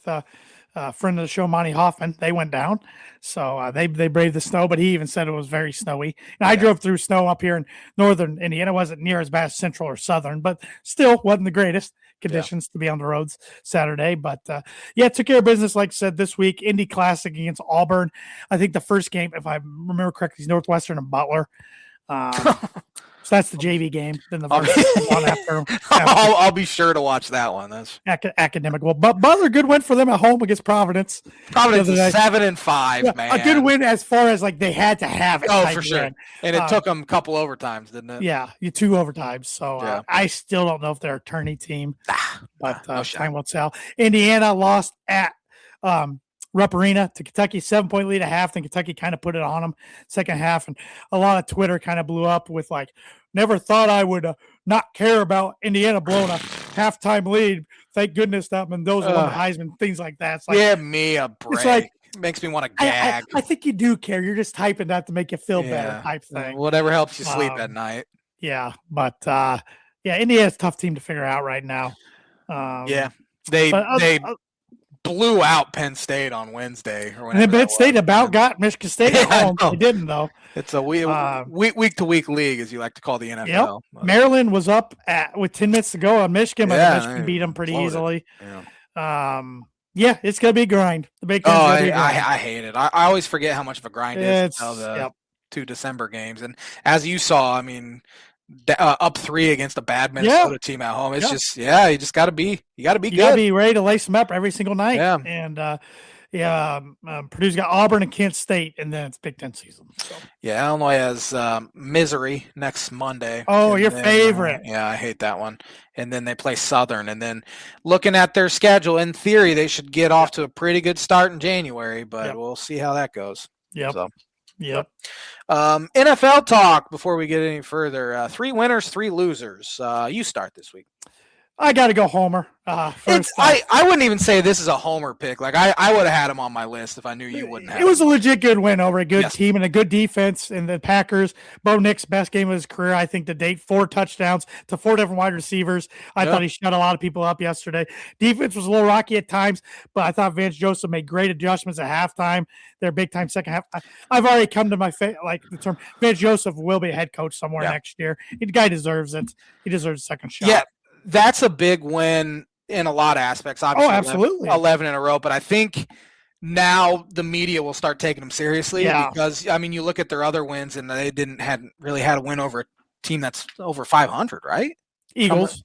friend of the show, Monty Hoffman. They went down. So they braved the snow, but he even said it was very snowy. And I drove through snow up here in northern Indiana. It wasn't near as bad as central or southern, but still wasn't the greatest conditions to be on the roads Saturday. But took care of business, like I said, this week. Indy Classic against Auburn. I think the first game, if I remember correctly, is Northwestern and Butler. So that's the JV game. Then the first one after. I'll be sure to watch that one. That's academic. Well, but Butler, good win for them at home against Providence. Providence is 7-5, man. A good win as far as like they had to have it. Oh, for sure. Win. And it took them a couple overtimes, didn't it? Yeah, 2 overtimes. So I still don't know if they're a tourney team, but time will tell. Indiana lost at Rupp Arena to Kentucky, 7-point lead at half. Then Kentucky kind of put it on them second half. And a lot of Twitter kind of blew up with like, never thought I would not care about Indiana blowing a halftime lead. Thank goodness that Mendoza won the Heisman, things like that. It's like, give me a break. It's like, it makes me want to gag. I think you do care. You're just typing that to make you feel better type thing. Whatever helps you sleep at night. Yeah. But, Indiana's a tough team to figure out right now. They blew out Penn State on Wednesday. And then Penn State got Michigan State at home. They didn't, though. It's a week-to-week league, as you like to call the NFL. Yep. Maryland was up with 10 minutes to go on Michigan, but Michigan beat them pretty easily. It's going to be a grind. The Big Ten's gonna be a grind. I hate it. I always forget how much of a grind it is until the 2 December games. And as you saw, I mean, up 3 against a bad Minnesota team at home. It's just, you just got to be, good. You got to be ready to lace them up every single night. Yeah. And, Purdue's got Auburn and Kent State, and then it's Big Ten season. So. Yeah, Illinois has Missouri next Monday. Oh, your favorite. I hate that one. And then they play Southern. And then looking at their schedule, in theory, they should get off to a pretty good start in January, but we'll see how that goes. Yep. NFL talk before we get any further. 3 winners, 3 losers. You start this week. I got to go Homer. I wouldn't even say this is a Homer pick. Like I would have had him on my list if I knew you wouldn't have. It was a legit good win over a good team and a good defense. And the Packers, Bo Nix's best game of his career, I think, to date. 4 touchdowns to 4 different wide receivers. I thought he shut a lot of people up yesterday. Defense was a little rocky at times, but I thought Vance Joseph made great adjustments at halftime. Their big time second half. I've already come to the term. Vance Joseph will be a head coach somewhere next year. The guy deserves it. He deserves a second shot. Yeah. That's a big win in a lot of aspects. Obviously, absolutely. 11 in a row. But I think now the media will start taking them seriously because, I mean, you look at their other wins and they hadn't really had a win over a team that's over 500, right? Eagles.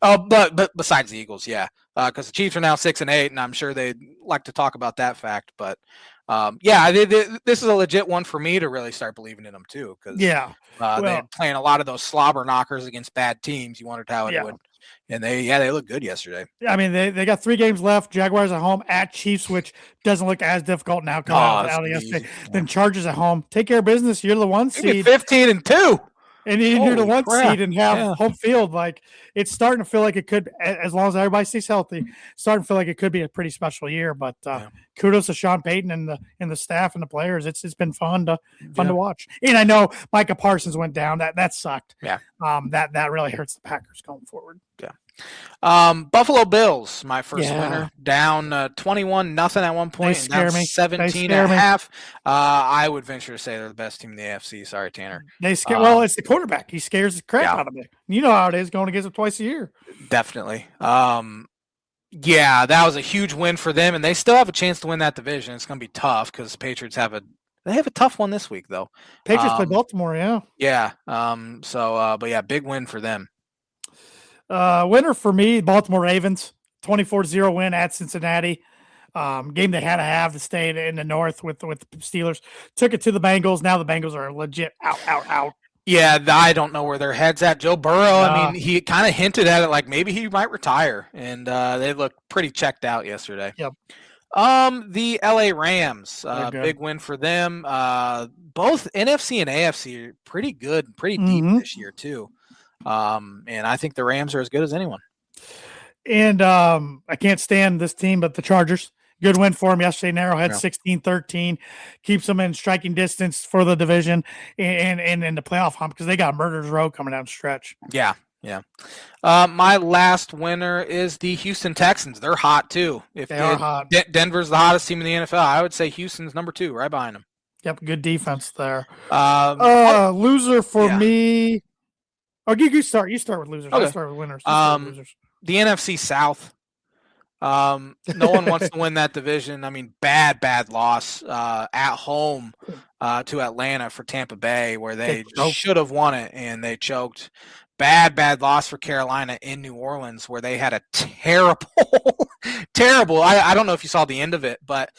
But besides the Eagles, because the Chiefs are now 6-8, and I'm sure they'd like to talk about that fact. But this is a legit one for me to really start believing in them too. Because they're playing a lot of those slobber knockers against bad teams. You wondered how it would. And they look good yesterday. I mean, they got 3 games left. Jaguars at home, at Chiefs, which doesn't look as difficult now. Out of yesterday. Then Chargers at home. Take care of business. You're the 1 seed. 15-2. And you're the Holy one crap. seed and have Yeah. home field. Like, it's starting to feel like it could, as long as everybody stays healthy, starting to feel like it could be a pretty special year. But kudos to Sean Payton and the staff and the players. It's been fun to watch. And I know Micah Parsons went down. That sucked. Yeah. That really hurts the Packers going forward. Yeah. Buffalo Bills, my first winner, down 21-0 at one point, and down 17 at half. I would venture to say they're the best team in the AFC. Sorry, Tanner. They scare. Well, it's the quarterback. He scares the crap out of me. You know how it is going against them twice a year. Definitely. Yeah, that was a huge win for them, and they still have a chance to win that division. It's going to be tough because the Patriots have a tough one this week, though. Patriots play Baltimore, yeah. Yeah. But yeah, big win for them. Winner for me, Baltimore Ravens, 24-0 win at Cincinnati. Game they had to have to stay in the North with the Steelers. Took it to the Bengals. Now the Bengals are legit out. Yeah, I don't know where their head's at. Joe Burrow, I mean, he kind of hinted at it like maybe he might retire, and they looked pretty checked out yesterday. Yep. The LA Rams, big win for them. Both NFC and AFC are pretty good, pretty deep this year too. And I think the Rams are as good as anyone. And I can't stand this team, but the Chargers. Good win for them yesterday. Narrowhead 16-13. Keeps them in striking distance for the division and in the playoff hunt because they got Murder's Row coming down the stretch. Yeah. My last winner is the Houston Texans. They're hot too. They are hot. Denver's the hottest team in the NFL. I would say Houston's number 2, right behind them. Yep, good defense there. Loser for me. Oh, you start. You start with losers. Okay. I start with winners. Losers. The NFC South. No one wants to win that division. I mean, bad loss at home to Atlanta for Tampa Bay, where they should have won it and they choked. Bad loss for Carolina in New Orleans, where they had a terrible. I don't know if you saw the end of it, but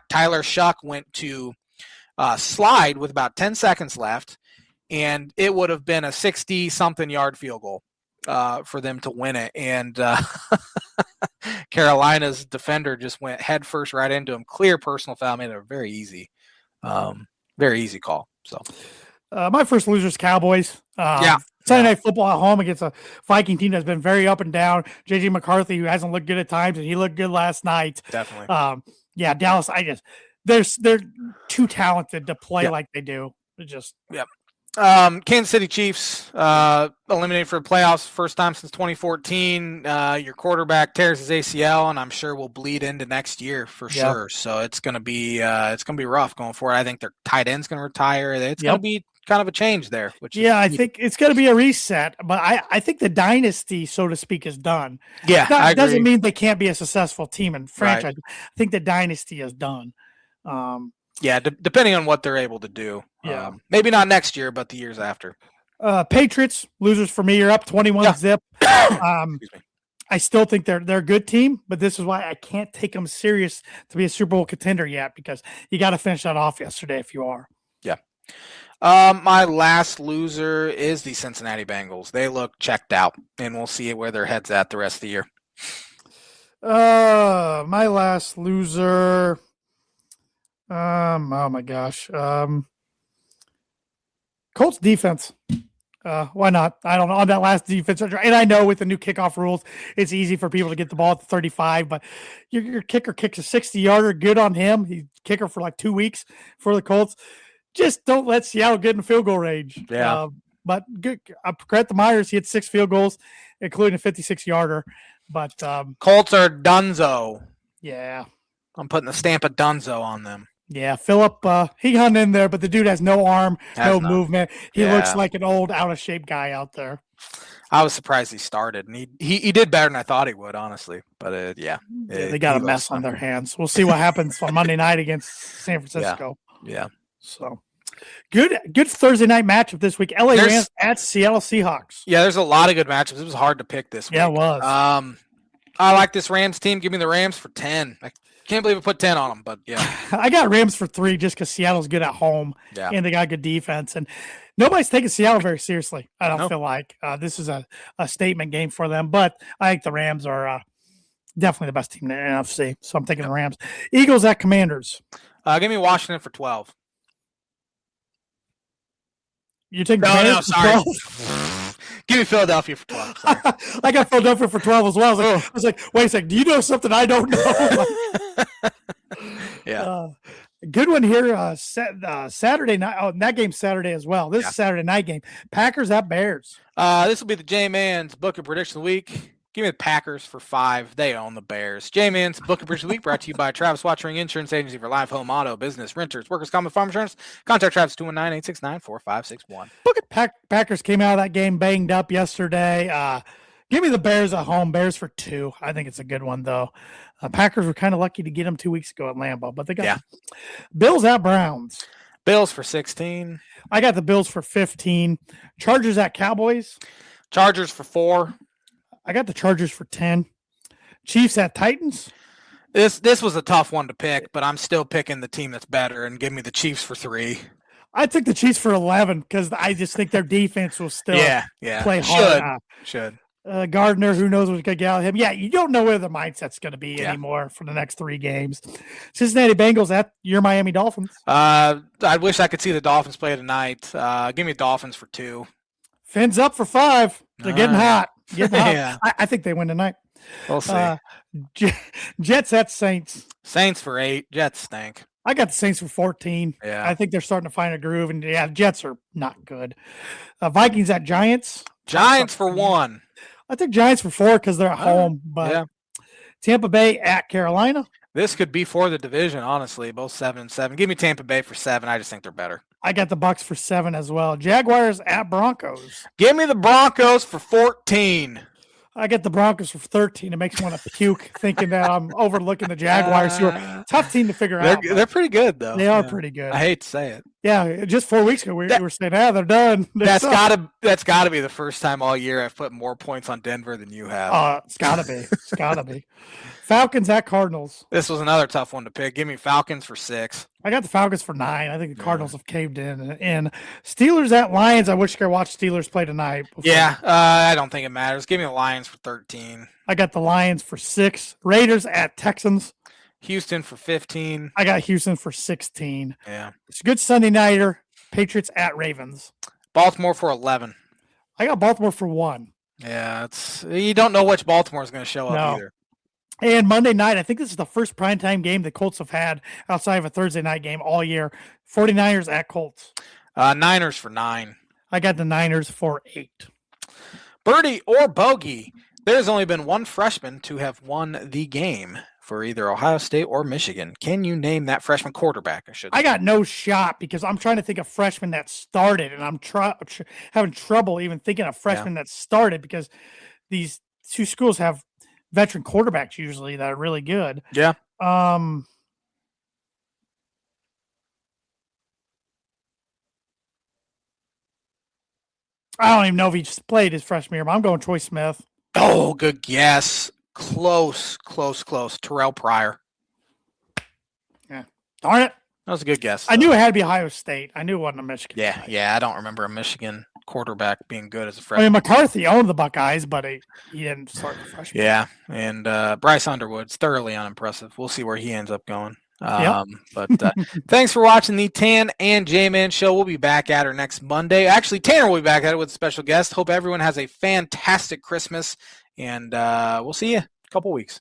Tyler Shuck went to slide with about 10 seconds left, and it would have been a 60-something yard field goal for them to win it. And Carolina's defender just went head first right into him. Clear personal foul, made it a very easy call. So my first loser is Cowboys. Sunday Night Football at home against a Viking team that's been very up and down. JJ McCarthy, who hasn't looked good at times, and he looked good last night. Definitely. Dallas. They're too talented to play like they do. Kansas City Chiefs eliminated for the playoffs, first time since 2014. Your quarterback tears his ACL, and I'm sure will bleed into next year for sure. So it's gonna be rough going forward. I think their tight end's gonna retire. It's gonna be kind of a change there. I think it's gonna be a reset. But I think the dynasty, so to speak, is done. Yeah, that doesn't mean they can't be a successful team and franchise. Right. I think the dynasty is done. Depending on what they're able to do. Maybe not next year, but the years after. Patriots, losers for me. You're up 21-0. I still think they're a good team, but this is why I can't take them serious to be a Super Bowl contender yet, because you got to finish that off yesterday if you are. Yeah. My last loser is the Cincinnati Bengals. They look checked out, and we'll see where their head's at the rest of the year. My last loser... oh my gosh. Colts defense. Why not? I don't know. On that last defense, and I know with the new kickoff rules, it's easy for people to get the ball at the 35, but your kicker kicks a 60-yarder. Good on him. He's kicker for like 2 weeks for the Colts. Just don't let Seattle get in field goal range. Yeah. But good. Credit to Myers. He had 6 field goals, including a 56-yarder. But Colts are dunzo. Yeah. I'm putting the stamp of dunzo on them. Yeah, Phillip, he hung in there, but the dude has no arm, movement. He looks like an old, out-of-shape guy out there. I was surprised he started, and he did better than I thought he would, honestly. But, they got a mess on their hands. We'll see what happens on Monday night against San Francisco. Yeah. So, good Thursday night matchup this week. LA Rams at Seattle Seahawks. Yeah, there's a lot of good matchups. It was hard to pick this week. Yeah, it was. I like this Rams team. Give me the Rams for 10. Can't believe I put 10 on them, but yeah. I got Rams for 3 just because Seattle's good at home and they got good defense. And nobody's taking Seattle very seriously, I don't feel like. This is a statement game for them, but I think the Rams are definitely the best team in the NFC, so I'm taking the Rams. Eagles at Commanders. Give me Washington for 12. You take No, Bengals for sorry. 12? Give me Philadelphia for 12. Sorry. I got Philadelphia for 12 as well. I was like, wait a second. Do you know something I don't know? Yeah. Good one here. Saturday night. Oh, that game's Saturday as well. This is Saturday night game. Packers at Bears. This will be the J-Man's Book of Prediction of the Week. Give me the Packers for 5. They own the Bears. J-Man's Book of Prediction of the Week brought to you by Travis Watching Insurance Agency for life, home, auto, business, renters, workers' comp, farm insurance. Contact Travis 219-869-4561. Look at Packers came out of that game banged up yesterday. Give me the Bears at home. Bears for 2. I think it's a good one, though. Packers were kind of lucky to get them 2 weeks ago at Lambeau, but they got Bills at Browns. Bills for 16. I got the Bills for 15. Chargers at Cowboys. Chargers for 4. I got the Chargers for 10. Chiefs at Titans. This was a tough one to pick, but I'm still picking the team that's better and give me the Chiefs for 3. I took the Chiefs for 11 because I just think their defense will still play hard. Should. Gardner, who knows what's going to get out of him. Yeah, you don't know where the mindset's going to be anymore for the next 3 games. Cincinnati Bengals at your Miami Dolphins. I wish I could see the Dolphins play tonight. Give me Dolphins for 2. Fins up for 5. They're getting hot. Yeah. I think they win tonight. We'll see. Jets at Saints. Saints for 8. Jets stink. I got the Saints for 14. Yeah. I think they're starting to find a groove, and Jets are not good. Vikings at Giants. Giants for 1. I think Giants for 4 because they're at home. But Tampa Bay at Carolina. This could be for the division, honestly. Both 7-7. Give me Tampa Bay for 7. I just think they're better. I got the Bucks for 7 as well. Jaguars at Broncos. Give me the Broncos for 14. I get the Broncos for 13. It makes me want to puke thinking that I'm overlooking the Jaguars, who are a tough team to figure out. They're pretty good, though. They are pretty good. I hate to say it. Yeah, just 4 weeks ago we were saying, they're done. That's gotta be the first time all year I've put more points on Denver than you have. It's gotta be. It's gotta be. Falcons at Cardinals. This was another tough one to pick. Give me Falcons for 6. I got the Falcons for 9. I think the Cardinals have caved in. Steelers at Lions. I wish I could watch Steelers play tonight. I don't think it matters. Give me the Lions for 13. I got the Lions for 6. Raiders at Texans. Houston for 15. I got Houston for 16. Yeah. It's a good Sunday nighter. Patriots at Ravens. Baltimore for 11. I got Baltimore for 1. Yeah, you don't know which Baltimore is going to show up either. And Monday night, I think this is the first primetime game the Colts have had outside of a Thursday night game all year. 49ers at Colts. Niners for 9. I got the Niners for 8. Birdie or bogey, there's only been one freshman to have won the game for either Ohio State or Michigan. Can you name that freshman quarterback? I got no shot because I'm trying to think of freshmen that started, and I'm having trouble even thinking of freshmen that started because these 2 schools have veteran quarterbacks usually that are really good. Yeah. I don't even know if he just played his freshman year, but I'm going Troy Smith. Oh, good guess. Close. Terrell Pryor. Yeah. Darn it. That was a good guess. I knew it had to be Ohio State. I knew it wasn't a Michigan. Yeah. I don't remember a Michigan quarterback being good as a freshman. I mean, McCarthy owned the Buckeyes, but he didn't start the freshman. Yeah, and Bryce Underwood's thoroughly unimpressive. We'll see where he ends up going. But thanks for watching the Tan and J-Man show. We'll be back at her next Monday. Actually, Tanner will be back at it with a special guest. Hope everyone has a fantastic Christmas, and we'll see you in a couple weeks.